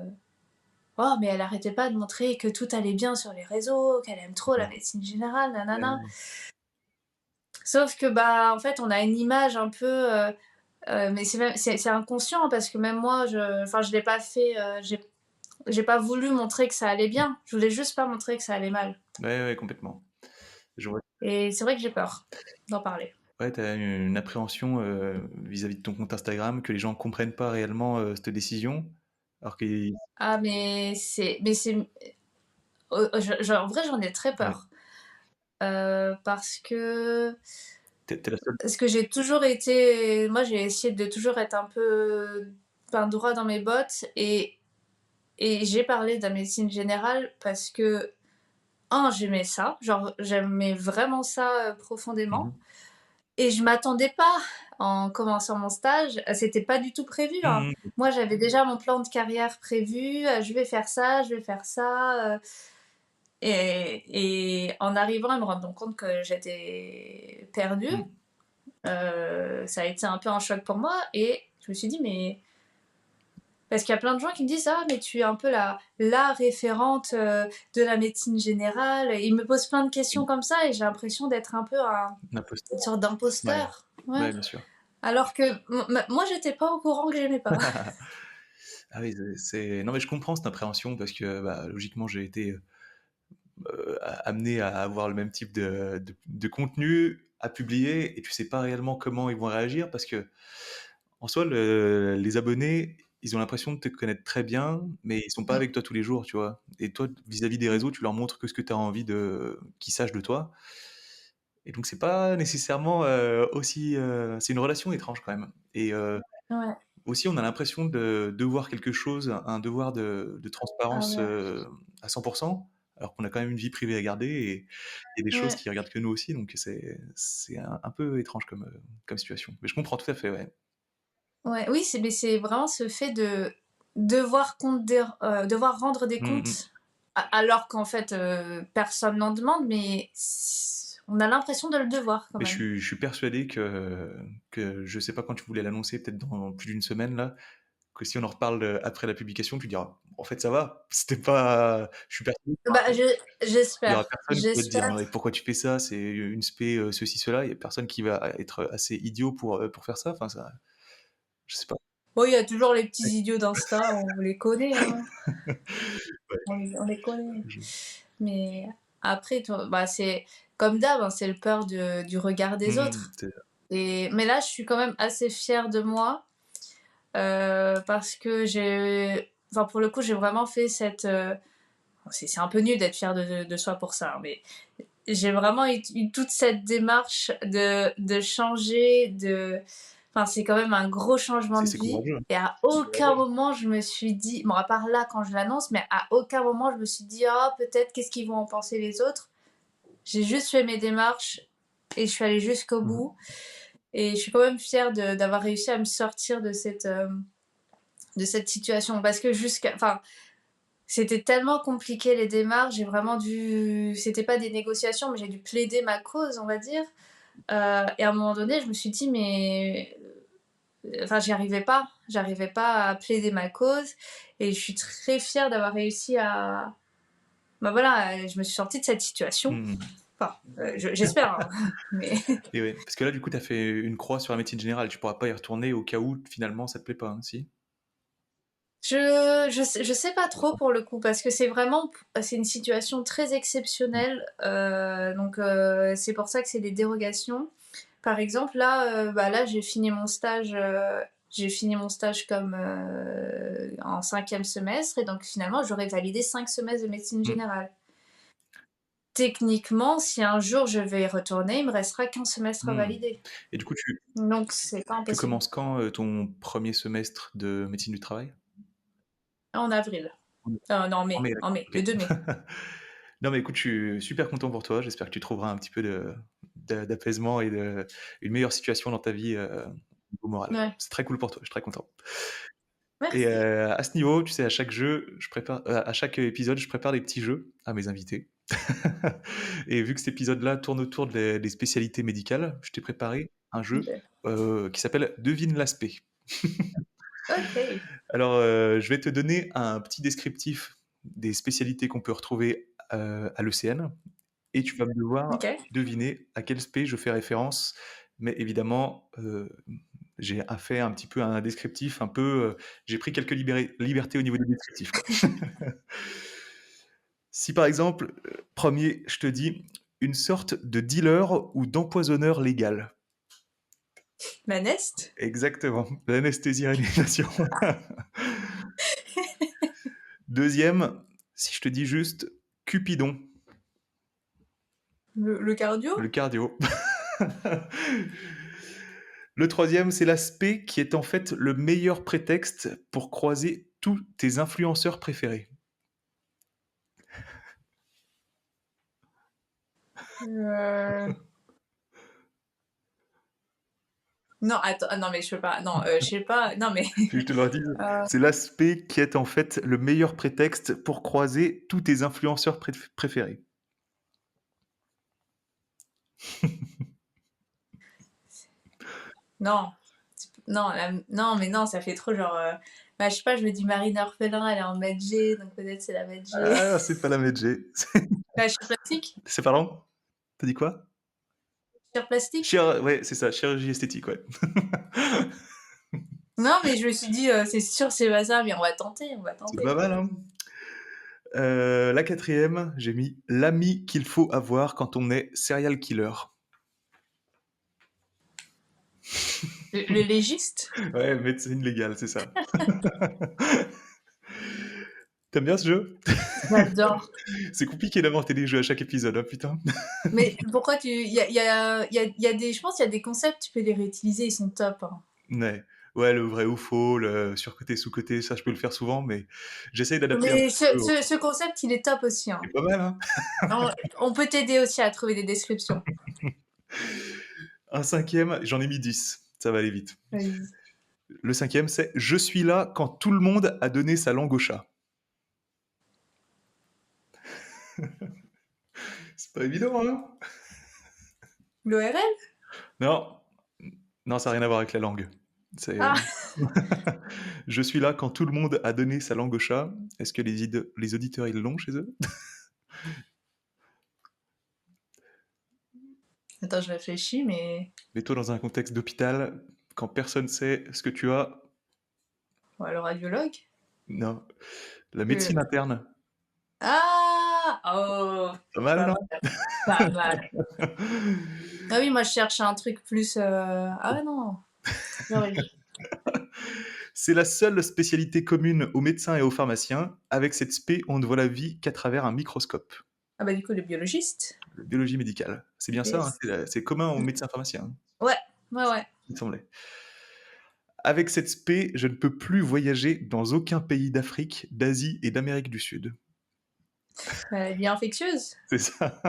oh mais elle arrêtait pas de montrer que tout allait bien sur les réseaux, qu'elle aime trop la Ouais. médecine générale, nanana». Ouais. Sauf que, bah, en fait, on a une image un peu, mais c'est inconscient parce que même moi, enfin, je l'ai pas fait, j'ai pas voulu montrer que ça allait bien. Je voulais juste pas montrer que ça allait mal Ouais, ouais, complètement. Je vois. et c'est vrai que j'ai peur d'en parler. Ouais, tu as une appréhension, vis-à-vis de ton compte Instagram, que les gens comprennent pas réellement, cette décision, alors qu'ils Ah mais c'est, en vrai, j'en ai très ouais. peur, parce que Tu es la seule. j'ai toujours été, moi, j'ai essayé de toujours être un peu, ben, droit dans mes bottes et j'ai parlé de la médecine générale parce que, j'aimais ça, genre, j'aimais vraiment ça, Mmh profondément mh. et je m'attendais pas, en commençant mon stage, c'était pas du tout prévu, hein. Mmh mh. Moi, j'avais déjà mon plan de carrière prévu, je vais faire ça, je vais faire ça, et en arrivant à me rendre compte que j'étais perdue, Mmh. ça a été un peu un choc pour moi et je me suis dit: «Mais» parce qu'il y a plein de gens qui me disent: «Ah mais tu es un peu la référente, de la médecine générale». Ils me posent plein de questions Oui, comme ça et j'ai l'impression d'être un peu une l'imposteur. sorte Ouais. d'imposteur. Ouais. Ouais, bien sûr. Alors que moi j'étais pas au courant que j'aimais pas. Ah oui, non mais je comprends cette appréhension parce que, bah, logiquement j'ai été, amené à avoir le même type de contenu à publier et tu sais pas réellement comment ils vont réagir parce que en soi les abonnés, ils ont l'impression de te connaître très bien, mais ils sont pas Mmh. avec toi tous les jours, tu vois? Et toi, vis-à-vis des Mmh. réseaux, tu leur montres que ce que tu as envie qu'ils sachent de toi et donc c'est pas nécessairement, aussi, c'est une relation étrange quand même et Ouais. aussi on a l'impression de devoir quelque chose, un devoir de Ah transparence, ouais. à 100, alors qu'on a quand même une vie privée à garder et il y a des choses Ouais. qui regardent que nous aussi, donc c'est un peu étrange comme, comme situation. Mais je comprends tout à fait, ouais. Ouais. Oui, mais c'est vraiment ce fait de devoir rendre des Mmh mh. comptes alors qu'en fait, personne n'en demande, mais on a l'impression de le devoir quand Mais même. je suis persuadé que je sais pas quand tu voulais l'annoncer, peut-être dans plus d'une semaine là, que si on en reparle après la publication, tu diras, en fait, ça va, c'était pas, je suis persuadé Bah, qu'il y aura j'espère, personne qui va te dire, j'espère. non, mais pourquoi tu fais ça? C'est une spé, ceci, cela. Il y a personne qui va être assez idiot pour faire ça. Enfin, ça, je sais pas. Bon, il y a toujours les Ouais. petits idiots d'Insta, on les connaît, hein. Ouais, On les connaît. je Mais après, bah, c'est comme d'hab, hein, c'est le peur du regard des autres. c'est Mais là, je suis quand même assez fière de moi parce que enfin, pour le coup, j'ai vraiment fait c'est un peu nul d'être fière de soi pour ça, hein, mais j'ai vraiment eu toute cette démarche de changer, enfin, c'est quand même un gros changement de c'est vie. courageux, hein. Et à aucun moment, je me suis dit, bon, à part là, quand je l'annonce, mais à aucun moment, je me suis dit, ah, peut-être, qu'est-ce qu'ils vont en penser les autres. J'ai juste fait mes démarches et je suis allée jusqu'au Mmh. bout. Et je suis quand même fière d'avoir réussi à me sortir de cette situation. Parce que enfin, c'était tellement compliqué les démarches, j'ai vraiment dû. C'était pas des négociations, mais j'ai dû plaider ma cause, on va dire. Et à un moment donné, je me suis dit, mais. Enfin, j'arrivais pas à plaider ma cause. Et je suis très fière d'avoir réussi à. Bah voilà, je me suis sortie de cette situation. Mmh. Enfin, j'espère, hein. Mais Et ouais, parce que là, du coup, tu as fait une croix sur la médecine générale. Tu pourras pas y retourner au cas où finalement ça te plaît pas, hein, si? je sais pas trop pour le coup, parce que c'est une situation très exceptionnelle. Donc, c'est pour ça que c'est des dérogations. Par exemple, là, bah là, j'ai fini mon stage. J'ai fini mon stage comme en 5e semestre, et donc finalement j'aurais validé 5 semestres de médecine Mmh. générale. Techniquement, si un jour je vais y retourner, il me restera qu'un semestre à Mmh. valider. Et du coup, Donc c'est pas tu impossible. commences quand ton premier semestre de médecine du travail? En avril. En Non, en en mai. mai, En d'accord, mai. OK. Le 2 mai. Non, mais écoute, je suis super content pour toi. J'espère que tu trouveras un petit peu d'apaisement et une meilleure situation dans ta vie au niveau moral. Ouais. C'est très cool pour toi, je suis très content. Et Merci. à ce niveau, tu sais, à chaque jeu, à chaque épisode, je prépare des petits jeux à mes invités. Et vu que cet épisode-là tourne autour des spécialités médicales, je t'ai préparé un jeu Ok. qui s'appelle Devine l'aspect. Ok. Alors, je vais te donner un petit descriptif des spécialités qu'on peut retrouver à l'ECN, et tu vas devoir Ok. deviner à quel spé je fais référence. Mais évidemment, j'ai fait un petit peu un descriptif, un peu. J'ai pris quelques libertés au niveau des descriptifs, quoi. Si par exemple, premier, je te dis une sorte de dealer ou d'empoisonneur légal. Ma Nest. Exactement, l'anesthésie-réanimation. Deuxième, si je te dis juste Cupidon, Le cardio. le cardio. Le troisième, c'est l'aspect qui est en fait le meilleur prétexte pour croiser tous tes influenceurs préférés. Euh, Non, attends, ah non, mais je peux pas. Non, je sais pas. Non, mais. Si je te le redis, euh, c'est l'aspect qui est en fait le meilleur prétexte pour croiser tous tes influenceurs préférés. Non. Non, non, mais non, ça fait trop genre. Bah, je sais pas, je me dis Marine Orphelin, elle est en med G, donc peut-être c'est la med G. Ah, c'est pas la MedG. La chirurgie plastique. C'est pardon? T'as dit quoi? Chirurgie plastique. Ouais, c'est ça, chirurgie esthétique, ouais. Non, mais je me suis dit, c'est sûr, c'est pas ça, mais on va tenter, on va C'est pas tenter. mal, hein? La quatrième, j'ai mis l'ami qu'il faut avoir quand on est serial killer. Le légiste. Ouais, médecine légale, c'est ça. T'aimes bien ce jeu? J'adore. C'est compliqué d'inventer des jeux à chaque épisode, hein, putain. Mais pourquoi tu. Il y a des. Je pense qu'il y a des concepts, tu peux les réutiliser, ils sont top, hein. Ouais. Ouais, le vrai ou faux, le surcoté, sous-coté, ça je peux le faire souvent, mais j'essaye d'adapter un Mais petit peu. ce concept, il est top aussi, C'est hein. pas mal, hein? On, on peut t'aider aussi à trouver des descriptions. Un cinquième, j'en ai mis 10. Ça va aller vite. Vas-y. Le cinquième, c'est je suis là quand tout le monde a donné sa langue au chat. C'est pas évident, hein? L'ORL. Non, non, ça n'a rien à voir avec la langue. C'est Ah! je suis là quand tout le monde a donné sa langue au chat. Est-ce que les auditeurs, ils l'ont chez eux? Attends, je réfléchis, mais Mets-toi dans un contexte d'hôpital, quand personne sait ce que tu as. ouais, le radiologue? Non, la Le médecine interne. ah! Oh! Pas mal, Pas non? mal, pas mal. Ah oui, moi je cherche un truc plus, ah non, j'aurais C'est la seule spécialité commune aux médecins et aux pharmaciens. Avec cette spé, on ne voit la vie qu'à travers un microscope. ah bah, du coup, le biologiste. Biologie médicale. C'est bien ça, hein, Yes. c'est commun aux médecins pharmaciens, hein, Ouais, ouais, ouais. il me semblait. Avec cette spé, je ne peux plus voyager dans aucun pays d'Afrique, d'Asie et d'Amérique du Sud. Maladie infectieuse? C'est ça,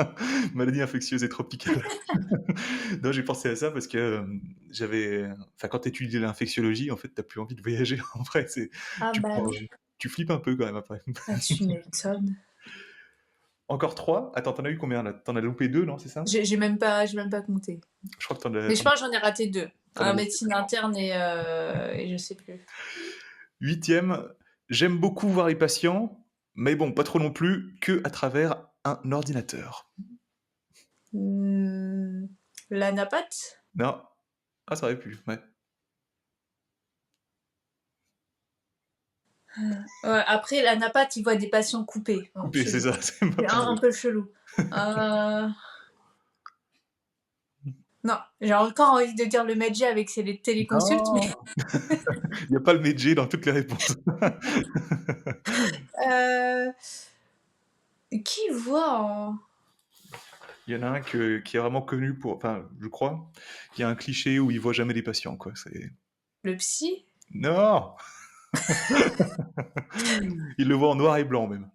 maladie infectieuse et tropicale. Non, j'ai pensé à ça parce que enfin, quand tu étudies l'infectiologie, en fait, t'as plus envie de voyager. En vrai, Ah tu, bah prends- oui. tu flippes un peu quand même après. Ah, tu m'étonnes. Encore trois. Attends, t'en as eu combien là? T'en as loupé deux, non? C'est ça? J'ai même pas compté. Je crois que t'en as, Mais je pense que j'en ai raté 2. t'en as loupé. Médecine interne et je sais plus. Huitième, j'aime beaucoup voir les patients, mais bon, pas trop non plus, que à travers un ordinateur. Mmh, la napate? Non. Ah, ça aurait pu, ouais. Ouais, après, la napate, il voit des patients coupés. Bon, Coupé, c'est chelou. ça, c'est pas C'est un pareil. peu chelou. Euh, Non, j'ai encore envie de dire le Medjay avec ses téléconsultes, mais Non, il n'y a pas le métier dans toutes les réponses. euh, qui voit en... Il y en a un qui est vraiment connu pour, enfin, je crois, qu'il y a un cliché où il voit jamais les patients, quoi. C'est Le psy? non, il le voit en noir et blanc même.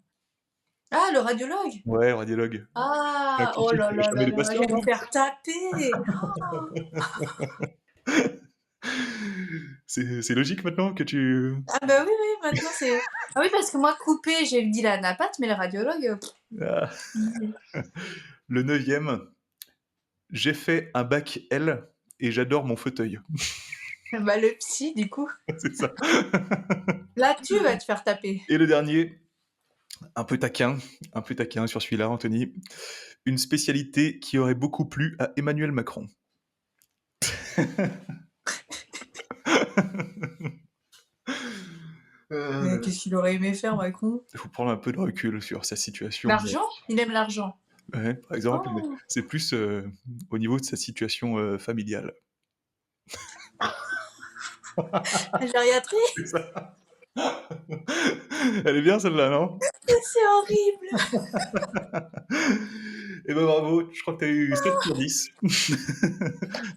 Ah, le radiologue? Ouais, radiologue. C'est un Ah, oh cliché, là tu vois là jamais là les là, je patients, vais me non? faire taper. Oh. C'est logique maintenant que tu. Ah bah oui, oui, maintenant c'est... Ah oui, parce que moi, coupé, j'ai dit la napate, mais le radiologue... Ah. Le neuvième, j'ai fait un bac L et j'adore mon fauteuil. Bah le psy, du coup. C'est ça. Là, tu vas te faire taper. Et le dernier, un peu taquin sur celui-là, Anthony. Une spécialité qui aurait beaucoup plu à Emmanuel Macron. Mais qu'est-ce qu'il aurait aimé faire, Macron? Il faut prendre un peu de recul sur sa situation. L'argent? Il aime l'argent. Ouais, par exemple, Oh, c'est plus au niveau de sa situation familiale. la gériatrie? C'est ça. Elle est bien celle-là, non? C'est horrible. Eh ben bravo, je crois que t'as eu 7 sur 10.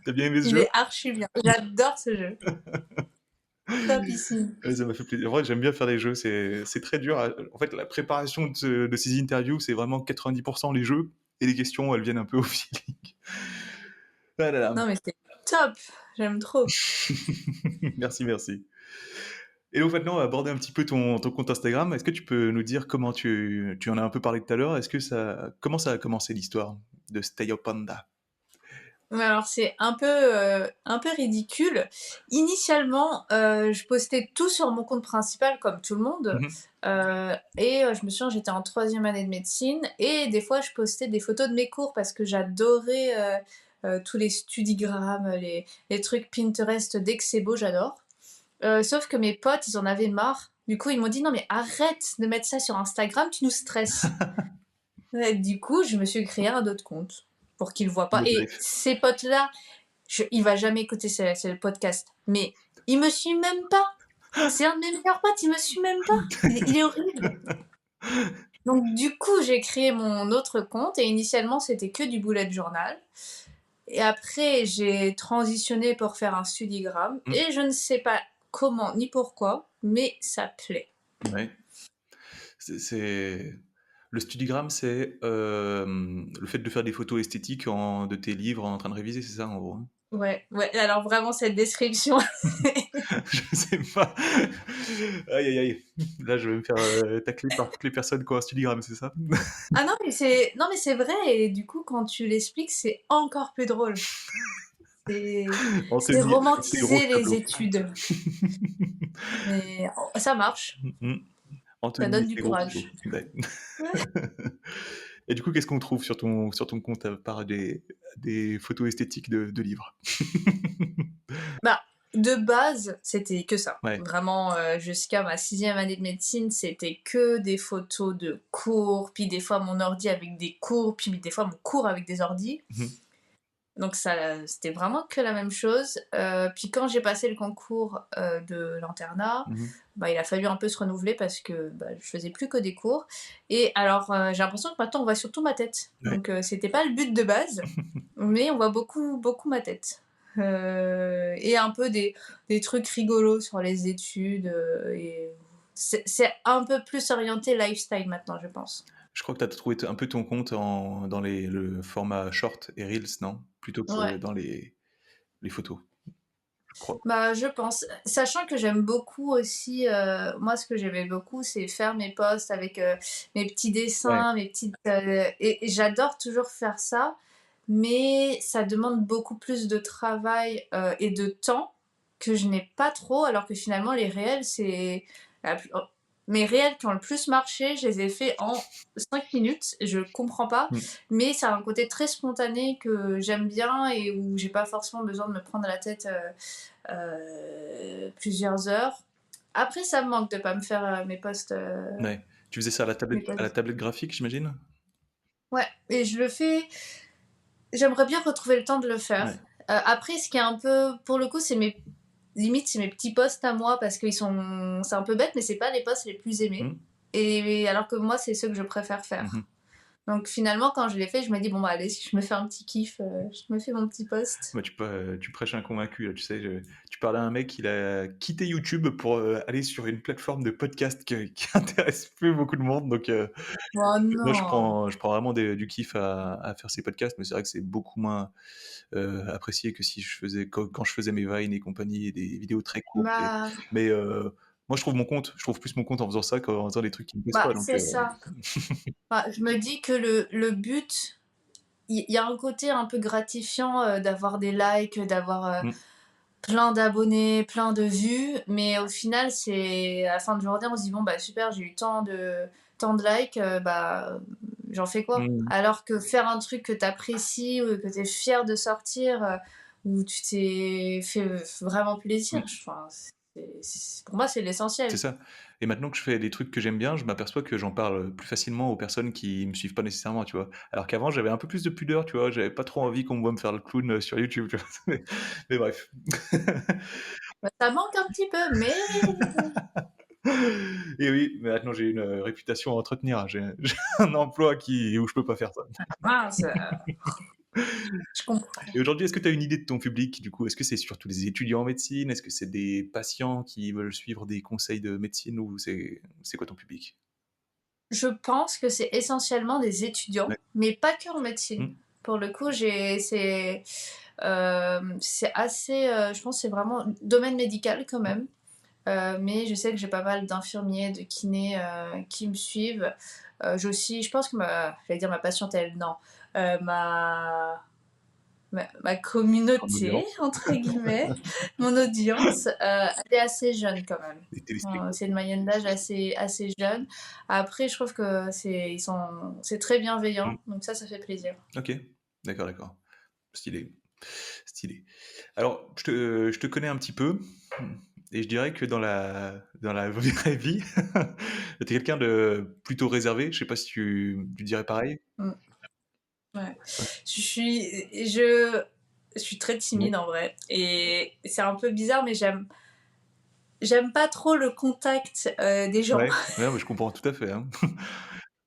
T'as bien aimé ce Il jeu? est archi bien. J'adore ce jeu. Topissime. Ouais, ça m'a fait plaisir. En vrai, j'aime bien faire des jeux, c'est très dur. En fait, la préparation de ces interviews, c'est vraiment 90% les jeux, et les questions, elles viennent un peu au feeling. Ah là là. Non, mais c'est top. J'aime trop. Merci, merci. Et donc maintenant, on va aborder un petit peu ton compte Instagram. Est-ce que tu peux nous dire comment tu en as un peu parlé tout à l'heure? Comment ça a commencé l'histoire de Stay Up Panda? Ouais, alors c'est un peu ridicule. Initialement, je postais tout sur mon compte principal comme tout le monde. Mhm. Je me souviens, j'étais en troisième année de médecine et des fois je postais des photos de mes cours parce que j'adorais tous les studigrammes, les trucs Pinterest. Dès que c'est beau, j'adore. Sauf que mes potes, ils en avaient marre. Du coup, ils m'ont dit non mais arrête de mettre ça sur Instagram, tu nous stresses. Du coup, je me suis créé un autre compte pour qu'ils le voient pas. Le Et bref. ces potes-là, il va jamais écouter ce podcast, mais il me suit même pas. C'est un de mes meilleurs potes, il me suit même pas. Il est horrible. Donc du coup, j'ai créé mon autre compte et initialement, c'était que du bullet journal. Et après, j'ai transitionné pour faire un studigramme Mm. et je ne sais pas comment ni pourquoi, mais ça plaît. Ouais. C'est le studigramme, c'est le fait de faire des photos esthétiques de tes livres en train de réviser, c'est ça en gros, hein? Ouais, ouais. Alors vraiment cette description. Je sais pas. Aïe aïe aïe. Là, je vais me faire tacler par toutes les personnes qui ont un studigramme, c'est ça? Ah non mais c'est vrai et du coup quand tu l'expliques c'est encore plus drôle. C'est En c'est tenue et rouge romantiser les tableau. études, mais ça marche, En ça tenue donne du et gros tableau. courage. Ouais. Et du coup, qu'est-ce qu'on trouve sur ton compte à part des photos esthétiques de livres? Bah, de base, c'était que ça. Ouais. Vraiment, jusqu'à ma sixième année de médecine, c'était que des photos de cours, puis des fois mon ordi avec des cours, puis des fois mon cours avec des ordis. Mmh. Donc ça, c'était vraiment que la même chose. Puis quand j'ai passé le concours de l'internat, Mmh. bah, il a fallu un peu se renouveler parce que bah, je faisais plus que des cours. Et alors, j'ai l'impression que maintenant on voit surtout ma tête. Ouais. Donc c'était pas le but de base, mais on voit beaucoup, beaucoup ma tête. Et un peu des trucs rigolos sur les études. Et c'est un peu plus orienté lifestyle maintenant, je pense. Je crois que tu as trouvé un peu ton compte dans le format short et reels, non? Plutôt que Ouais. dans les photos, je crois. Bah, je pense. Sachant que j'aime beaucoup aussi, moi ce que j'aimais beaucoup, c'est faire mes posts avec mes petits Ouais. dessins, mes petites. Et j'adore toujours faire ça, mais ça demande beaucoup plus de travail et de temps que je n'ai pas trop, alors que finalement les réels, c'est. Mes réels qui ont le plus marché, je les ai faits en 5 minutes, je comprends pas, Mmh. mais ça a un côté très spontané que j'aime bien et où j'ai pas forcément besoin de me prendre la tête plusieurs heures. Après, ça me manque de pas me faire mes posts. Ouais. Tu faisais ça Mes à la posts. tablette graphique, j'imagine? Ouais, et je le fais. J'aimerais bien retrouver le temps de le faire. Ouais. Après, ce qui est un peu. Pour le coup, c'est mes. Limite, c'est mes petits posts à moi parce qu'ils sont. C'est un peu bête, mais c'est pas les posts les plus aimés. Mmh. Et alors que moi, c'est ceux que je préfère faire. Mmh. Donc finalement, quand je l'ai fait, je me dis, bon, bah allez, si je me fais un petit kiff, je me fais mon petit post. Bah, tu prêches un convaincu, là, tu sais, tu parles à un mec, il a quitté YouTube pour aller sur une plateforme de podcast qui intéresse plus beaucoup de monde. Donc, Oh moi, non! je prends vraiment du kiff à faire ces podcasts, mais c'est vrai que c'est beaucoup moins apprécié que si quand je faisais mes Vines et compagnie, et des vidéos très courtes. Bah, Mais moi, je trouve plus mon compte en faisant ça qu'en faisant des trucs qui me plaisent bah pas. Donc, c'est ça. Bah, je me dis que le but, il y a un côté un peu gratifiant d'avoir des likes, d'avoir mm, plein d'abonnés, plein de vues, mais au final, c'est à la fin de journée, on se dit bon bah super, j'ai eu tant de likes, bah j'en fais quoi? mm, Alors que faire un truc que t'apprécies ou que t'es fier de sortir, où tu t'es fait vraiment plaisir, mm. enfin, pour moi c'est C'est l'essentiel. ça. Et maintenant que je fais des trucs que j'aime bien, je m'aperçois que j'en parle plus facilement aux personnes qui me suivent pas nécessairement, tu vois. Alors qu'avant, j'avais un peu plus de pudeur, tu vois. J'avais pas trop envie qu'on me voit me faire le clown sur YouTube, tu vois. Mais bref. Bah, ça manque un petit peu, mais Et oui, mais maintenant j'ai une réputation à entretenir. J'ai un emploi où je peux pas faire ça. mince, je comprends. Et aujourd'hui, est-ce que tu as une idée de ton public, du coup? Est-ce que c'est surtout des étudiants en médecine? Est-ce que c'est des patients qui veulent suivre des conseils de médecine ou c'est quoi ton public? Je pense que c'est essentiellement des étudiants, Ouais. mais pas que en médecine. Mmh. Pour le coup, c'est assez, je pense, que c'est vraiment domaine médical quand même. Mais je sais que j'ai pas mal d'infirmiers, de kinés qui me suivent. J'ai aussi, je pense que j'allais dire ma patientèle, non, Euh, ma, ma En communauté, audience, entre guillemets, mon audience, elle est assez jeune quand même. des téléspectateurs. C'est une moyenne d'âge assez jeune. Après, je trouve que c'est très Mmh. bienveillant, donc ça fait plaisir. OK. D'accord, d'accord. Stylé, stylé. Alors, je te connais un petit peu et je dirais que dans la vraie vie, tu es quelqu'un de plutôt réservé. Je sais pas si tu dirais pareil? Mm. Ouais. Je suis très Ouais. timide en vrai, et c'est un peu bizarre, mais j'aime pas trop le contact des gens. Ouais, ouais, mais je comprends tout à fait, hein.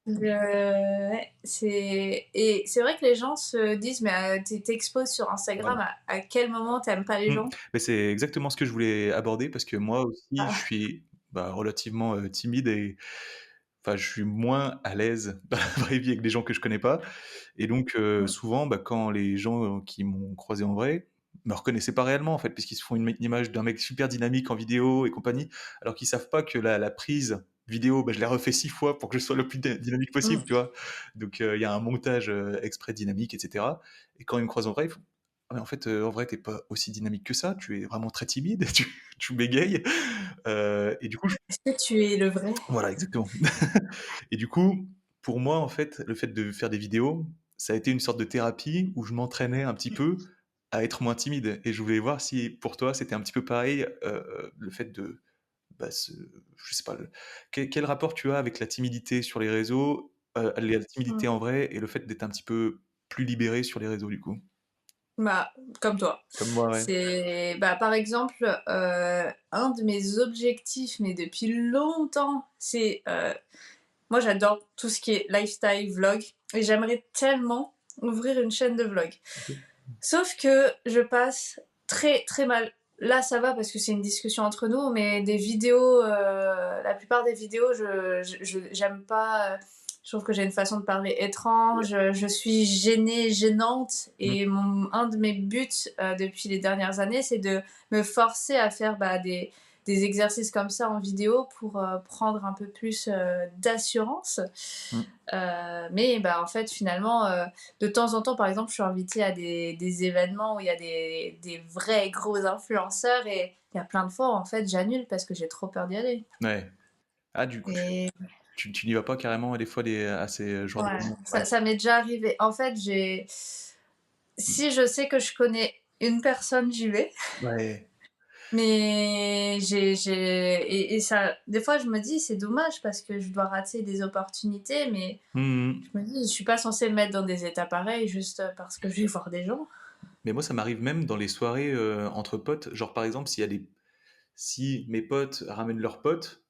Ouais, et c'est vrai que les gens se disent, mais t'exposes sur Voilà. Instagram, à quel moment t'aimes pas les Mmh. gens? Mais c'est exactement ce que je voulais aborder parce que moi aussi, je Ah, suis, bah, relativement, timide et enfin, je suis moins à l'aise dans la vraie vie avec des gens que je connais pas et donc mm, souvent, bah, quand les gens qui m'ont croisé en vrai me reconnaissaient pas réellement, en fait, puisqu'ils se font une image d'un mec super dynamique en vidéo et compagnie, alors qu'ils savent pas que la prise vidéo, bah, je l'ai refait 6 fois pour que je sois le plus dynamique possible, mm. tu vois? Donc il y a un montage, exprès dynamique et cetera et quand ils me croisent en vrai, «Ah mais en fait, en vrai, t'es pas aussi dynamique que ça, tu es vraiment très timide, tu bégayes». Et du coup, Est-ce que tu es le vrai? voilà, exactement. Et du coup, pour moi, en fait, le fait de faire des vidéos, ça a été une sorte de thérapie où je m'entraînais un petit peu à être moins timide. Et je voulais voir si pour toi, c'était un petit peu pareil, le fait de, bah, je sais pas, quel rapport tu as avec la timidité sur les réseaux, la timidité Mmh. en vrai et le fait d'être un petit peu plus libéré sur les réseaux, du coup? Bah, comme toi. Comme moi, ouais. C'est bah, par exemple, un de mes objectifs, mais depuis longtemps, c'est, moi j'adore tout ce qui est lifestyle, vlog et j'aimerais tellement ouvrir une chaîne de vlog. OK. Sauf que je passe très, très mal. Là, ça va parce que c'est une discussion entre nous, mais des vidéos, la plupart des vidéos, j'aime pas. Je trouve que j'ai une façon de parler étrange. Je suis gênée, gênante. Mmh. Et un de mes buts depuis les dernières années, c'est de me forcer à faire des exercices comme ça en vidéo pour prendre un peu plus d'assurance. Mmh. Mais bah, en fait, finalement, de temps en temps, par exemple, je suis invitée à des événements où il y a des vrais gros influenceurs et il y a plein de fois, en fait, j'annule parce que j'ai trop peur d'y aller. Ouais. Ah, du coup, Et tu n'y vas pas carrément des fois à ces genres ouais, d'événements? Ouais. ça m'est déjà arrivé. En fait, Mmh. si je sais que je connais une personne, j'y vais. Ouais. Mais et ça, des fois, je me dis, c'est dommage parce que je dois rater des opportunités, mais Mmh. je me dis, je suis pas censée me mettre dans des états pareils juste parce que je vais voir des gens. Mais moi, ça m'arrive même dans les soirées, entre potes. Genre, par exemple, si mes potes ramènent leurs potes,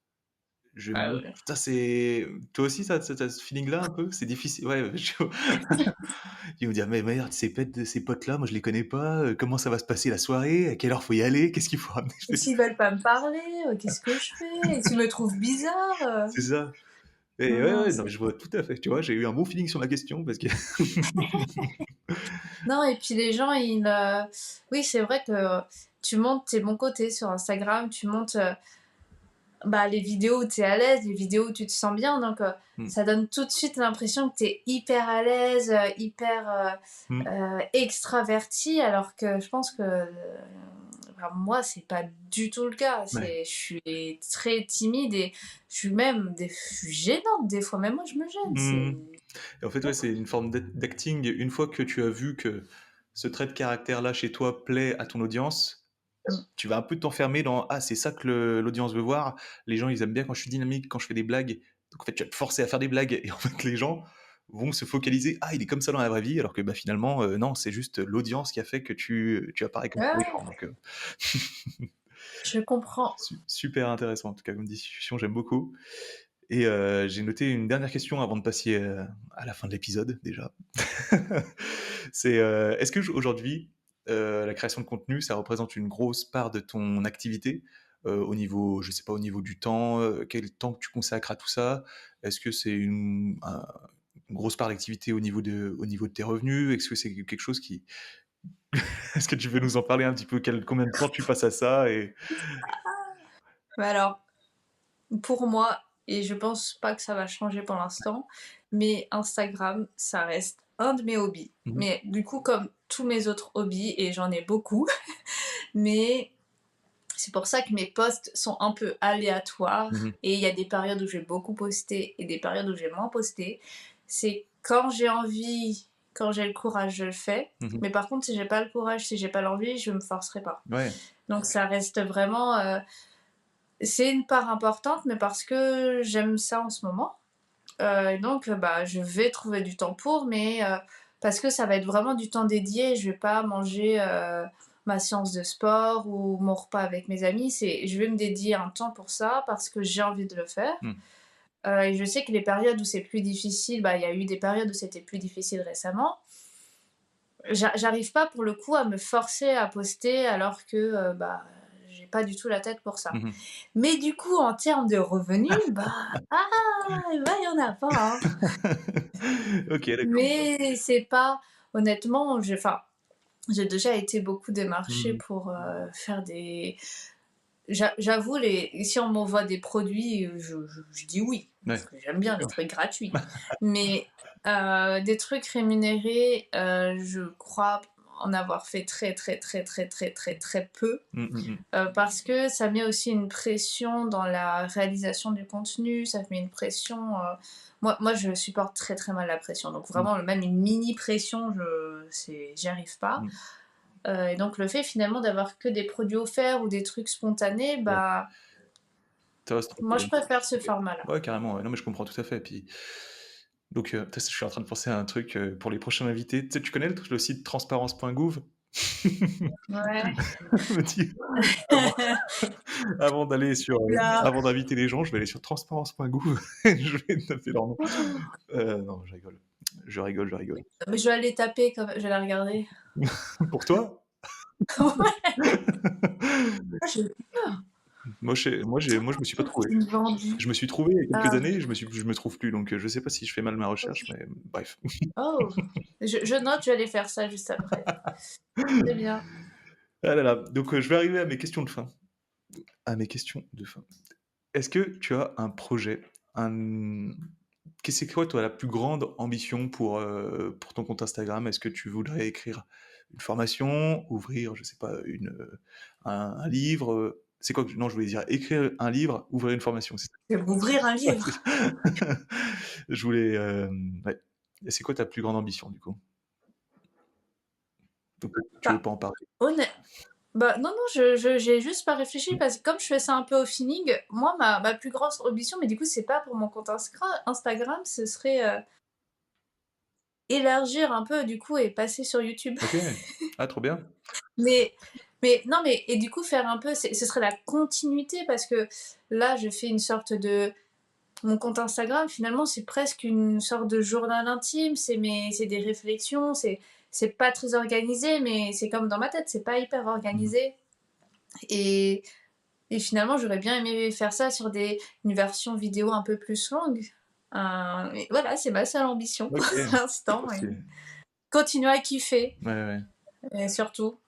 je Ah me ouais. putain, c'est toi aussi, ça tu ce feeling-là un peu? C'est difficile ouais, ils vont dire: «Mais merde, ces potes-là, moi je les connais pas, comment ça va se passer la soirée? À quelle heure faut y aller? Qu'est-ce qu'il faut ramener?» Et s'ils veulent pas me parler, qu'est-ce que je fais? Et s'ils me trouvent bizarre? C'est ça. Et ouais, Non, ouais, non, mais je vois tout à fait. Tu vois, j'ai eu un bon feeling sur ma question parce que non, et puis les gens, oui, c'est vrai que tu montes tes bons côtés sur Instagram, tu montes bah, les vidéos où tu es à l'aise, les vidéos où tu te sens bien, donc mmh, ça donne tout de suite l'impression que tu es hyper à l'aise, hyper mmh, extraverti, alors que je pense que enfin, moi, c'est pas du tout le cas. ouais, Je suis très timide et je suis gênante des fois, même moi je me gêne. mmh. Et en fait, ouais, c'est une forme d'acting. Une fois que tu as vu que ce trait de caractère-là chez toi plaît à ton audience, Mm. tu vas un peu t'enfermer dans ah, c'est ça que l'audience veut voir. Les gens, ils aiment bien quand je suis dynamique, quand je fais des blagues. Donc en fait, tu vas te forcer à faire des blagues et en fait, les gens vont se focaliser ah, il est comme ça dans la vraie vie, alors que bah, finalement, non, c'est juste l'audience qui a fait que tu apparais comme ça à l'écran. Ouais, Donc, je comprends. super intéressant en tout cas comme discussion, j'aime beaucoup. Et j'ai noté une dernière question avant de passer à la fin de l'épisode déjà. C'est est-ce que aujourd'hui, la création de contenu, ça représente une grosse part de ton activité au niveau, je sais pas, au niveau du temps, quel temps que tu consacres à tout ça? Est-ce que c'est une grosse part d'activité au niveau de tes revenus? Est-ce que c'est quelque chose qui est-ce que tu veux nous en parler un petit peu? Combien de temps tu passes à ça et Mais alors, pour moi, et je pense pas que ça va changer pour l'instant, mais Instagram, ça reste un de mes hobbies. mmh mh. Mais du coup, comme tous mes autres hobbies, et j'en ai beaucoup, mais c'est pour ça que mes posts sont un peu aléatoires Mmh. et il y a des périodes où je vais beaucoup poster et des périodes où je vais moins poster. C'est quand j'ai envie, quand j'ai le courage, je le fais. Mmh. Mais par contre, si j'ai pas le courage, si j'ai pas l'envie, je me forcerai pas. Ouais. Donc ça reste vraiment, c'est une part importante, mais parce que j'aime ça en ce moment. Et donc, bah, je vais trouver du temps pour, mais parce que ça va être vraiment du temps dédié. Je vais pas manger ma séance de sport ou mon repas avec mes amis. Je vais me dédier un temps pour ça parce que j'ai envie de le faire. Mmh. Et je sais que les périodes où c'est plus difficile, bah, il y a eu des périodes où c'était plus difficile récemment. J'arrive pas pour le coup à me forcer à poster alors que bah, j'ai pas du tout la tête pour ça. Mmh. Mais du coup, en termes de revenus, bah, il y en a pas, hein. OK, d'accord. Mais c'est pas, honnêtement, enfin, j'ai déjà été beaucoup démarchée Mmh. pour faire des. J'avoue, si on m'envoie des produits, je dis oui, Ouais. parce que j'aime bien les trucs gratuits. Mais des trucs rémunérés, je crois, en avoir fait très, très, très, très, très, très, très peu. Mmh. Parce que ça met aussi une pression dans la réalisation du contenu, ça met une pression, moi je supporte très, très mal la pression, donc Mmh. vraiment même une mini pression, j'y arrive pas. Mmh. Et donc le fait finalement d'avoir que des produits offerts ou des trucs spontanés, Ouais. bah, Ça reste trop moi cool, je hein. préfère ce format-là. Ouais, carrément, ouais. Non, mais je comprends tout à fait. Puis donc, tu sais, je suis en train de penser à un truc, pour les prochains invités. Tu sais, tu connais le site transparence.gouv? Ouais. Je me dis, avant avant d'aller sur, Là. avant d'inviter les gens, je vais aller sur transparence.gouv et je vais taper leur nom. Non, je rigole. Je rigole, je rigole. Mais je vais aller taper comme je vais la regarder. Pour toi? Ouais, moi j'ai Moi, je me suis pas trouvé. une vendue. Je me suis trouvé il y a quelques Ah, années, je me trouve plus, donc je sais pas si je fais mal ma recherche, mais bref. oh! Je note, je vais aller faire ça juste après. C'est bien. Ah là là, donc je vais arriver à mes questions de fin. À mes questions de fin. Est-ce que tu as un projet, un qu'est-ce c'est quoi toi la plus grande ambition pour ton compte Instagram? Est-ce que tu voudrais écrire une formation, ouvrir, je sais pas, un livre? C'est quoi que non, je voulais dire écrire un livre, ouvrir une formation, c'est ça. Je vais m'ouvrir un Ouais, c'est livre. ça. Je voulais, ouais. Et c'est quoi ta plus grande ambition du coup? Donc tu veux Bah, pas en parler? honnête bah, non, non, j'ai juste pas réfléchi parce que comme je fais ça un peu au feeling, moi, ma plus grosse ambition, mais du coup, c'est pas pour mon compte Instagram, ce serait élargir un peu du coup et passer sur YouTube. OK. Ah trop bien. Mais, non, mais et du coup, faire un peu, ce serait la continuité parce que là, je fais une sorte de. Mon compte Instagram, finalement, c'est presque une sorte de journal intime, c'est des réflexions, c'est pas très organisé, mais c'est comme dans ma tête, c'est pas hyper Mmh. organisé. Et, finalement, j'aurais bien aimé faire ça sur une version vidéo un peu plus longue. Et voilà, c'est ma seule ambition pour OK. l'instant. Trop Et stylé. continuer à kiffer, Ouais, ouais. et surtout.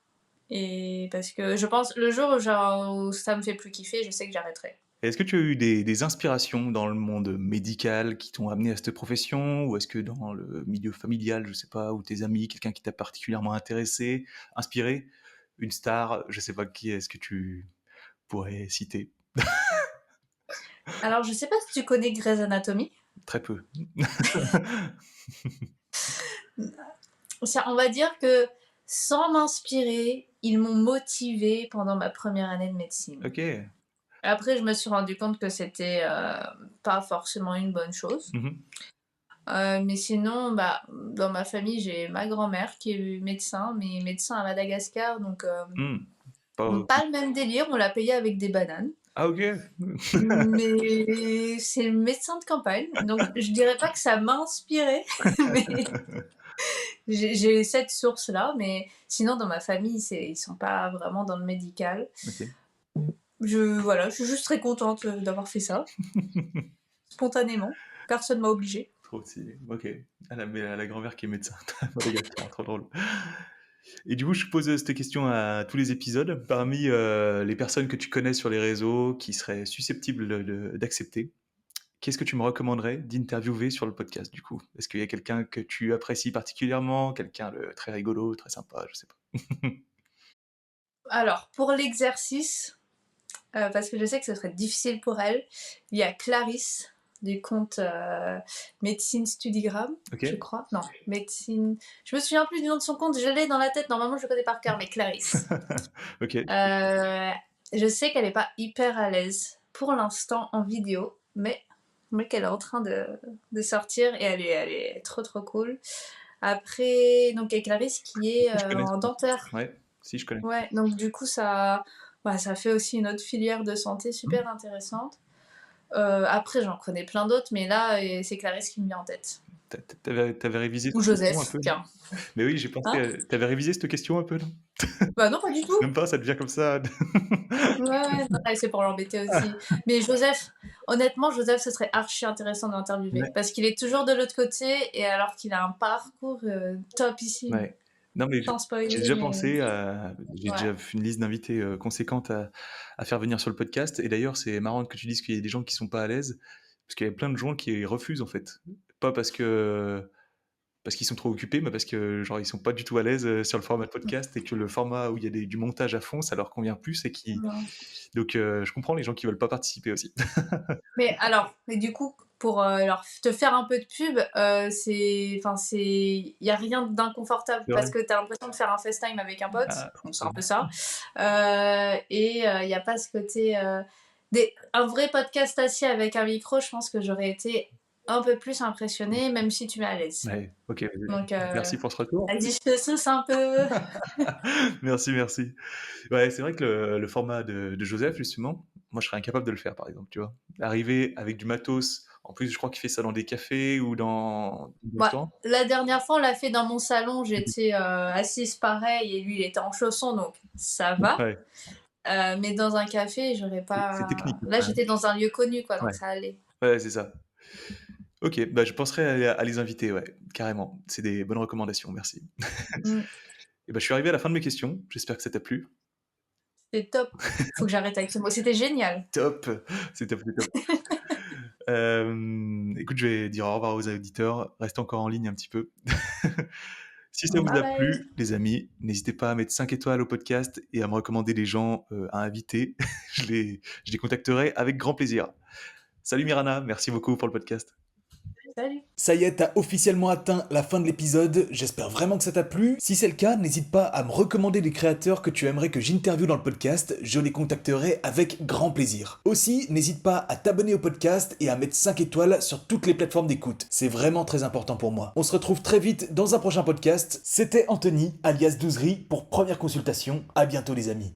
Et parce que je pense, le jour où ça me fait plus kiffer, je sais que j'arrêterai. Est-ce que tu as eu des inspirations dans le monde médical qui t'ont amené à cette profession? Ou est-ce que dans le milieu familial, je sais pas, ou tes amis, quelqu'un qui t'a particulièrement intéressé, inspiré? Une star, je sais pas qui est-ce que tu pourrais citer? Alors, je sais pas si tu connais Grey's Anatomy. Très peu. On va dire que sans m'inspirer, ils m'ont motivée pendant ma première année de médecine. OK. Après, je me suis rendu compte que c'était pas forcément une bonne chose. Mmh. Mais sinon, bah, dans ma famille, j'ai ma grand-mère qui est médecin, mais médecin à Madagascar, donc Mmh. Pas pas le même délire, on l'a payé avec des bananes. ah OK. Mais c'est le médecin de campagne, donc je dirais pas que ça m'a inspiré, mais j'ai cette source-là, mais sinon dans ma famille, ils sont pas vraiment dans le médical. OK. Voilà, je suis juste très contente d'avoir fait ça, spontanément. Personne m'a obligée. Trop stylé. OK. À la grand-mère qui est médecin à Madagascar, trop drôle. Et du coup, je pose cette question à tous les épisodes. Parmi les personnes que tu connais sur les réseaux qui seraient susceptibles d'accepter, qu'est-ce que tu me recommanderais d'interviewer sur le podcast du coup? Est-ce qu'il y a quelqu'un que tu apprécies particulièrement, quelqu'un de très rigolo, très sympa, je sais pas. Alors, pour l'exercice, parce que je sais que ce serait difficile pour elle, il y a Clarisse du compte Médecine Studigram, je Ok. crois. Non, Médecine. Je me souviens plus du nom de son compte, je l'ai dans la tête, normalement je le connais par cœur, mais Clarisse. Ok. Euh, je sais qu'elle n'est pas hyper à l'aise pour l'instant en vidéo, mais qu'elle est en train de sortir et elle est trop trop cool. Après, donc avec Clarisse qui est Si je connais. en dentaire. Ouais. Si je connais. Ouais, donc du coup ça fait aussi une autre filière de santé Hmm. super intéressante. Après j'en connais plein d'autres, mais là c'est Clarisse qui me vient en tête. T'avais révisé Ou cette question un Joseph, peu, non? tiens. Mais oui, j'ai pensé. Hein? T'avais révisé cette question un peu, non? Bah non, pas du tout. Même pas, ça devient comme ça. Ouais, ouais, non, c'est pour l'embêter aussi. Mais Joseph, honnêtement, Joseph, ce serait archi intéressant d'interviewer. Ouais. Parce qu'il est toujours de l'autre côté, et alors qu'il a un parcours topissime. Ouais. Non, mais Sans j'ai spoiler, déjà mais pensé à. J'ai ouais. déjà fait une liste d'invités conséquente à faire venir sur le podcast. Et d'ailleurs, c'est marrant que tu dises qu'il y a des gens qui sont pas à l'aise, parce qu'il y a plein de gens qui refusent en fait. Pas parce qu'ils sont trop occupés, mais parce que genre ils sont pas du tout à l'aise sur le format de podcast et que le format où il y a du montage à fond, ça leur convient plus et qui Non. donc je comprends les gens qui veulent pas participer aussi. Mais alors, mais du coup, pour te faire un peu de pub, il y a rien d'inconfortable C'est parce vrai. que tu as l'impression de faire un FaceTime avec un pote, Ah, bon, c'est trop un peu bien. ça. Il y a pas ce côté un vrai podcast assis avec un micro, je pense que j'aurais été un peu plus impressionnée, même si tu m'es à l'aise. Ouais, ok. Donc, Merci pour ce retour. vas-y, je te sauce un peu. Merci, merci. Ouais, c'est vrai que le format de Joseph, justement, moi, je serais incapable de le faire, par exemple, tu vois. Arriver avec du matos, en plus, je crois qu'il fait ça dans des cafés ou dans des Bah, restaurants. la dernière fois, on l'a fait dans mon salon, j'étais assise pareil et lui, il était en chaussons, donc ça va. Ouais, Mais dans un café, j'aurais c'est pas. technique Là, quand même. j'étais dans un lieu connu, quoi, donc Ouais, ça allait. ouais, c'est ça. Ok, bah, je penserai à les inviter, ouais, carrément. C'est des bonnes recommandations, merci. Mm. Et bah, je suis arrivé à la fin de mes questions. J'espère que ça t'a plu. C'était top. Faut que j'arrête avec ce mot. C'était génial. Top, c'est top, c'est top. Écoute, je vais dire au revoir aux auditeurs. Restez encore en ligne un petit peu. Si ça vous Bye a bye. plu, les amis, n'hésitez pas à mettre 5 étoiles au podcast et à me recommander des gens à inviter. Je les contacterai avec grand plaisir. Salut Mirana, merci beaucoup pour le podcast. Salut. Ça y est, t'as officiellement atteint la fin de l'épisode, j'espère vraiment que ça t'a plu. Si c'est le cas, n'hésite pas à me recommander des créateurs que tu aimerais que j'interviewe dans le podcast, je les contacterai avec grand plaisir. Aussi, n'hésite pas à t'abonner au podcast et à mettre 5 étoiles sur toutes les plateformes d'écoute, c'est vraiment très important pour moi. On se retrouve très vite dans un prochain podcast, c'était Anthony, alias Douzerie, pour Première Consultation, à bientôt les amis.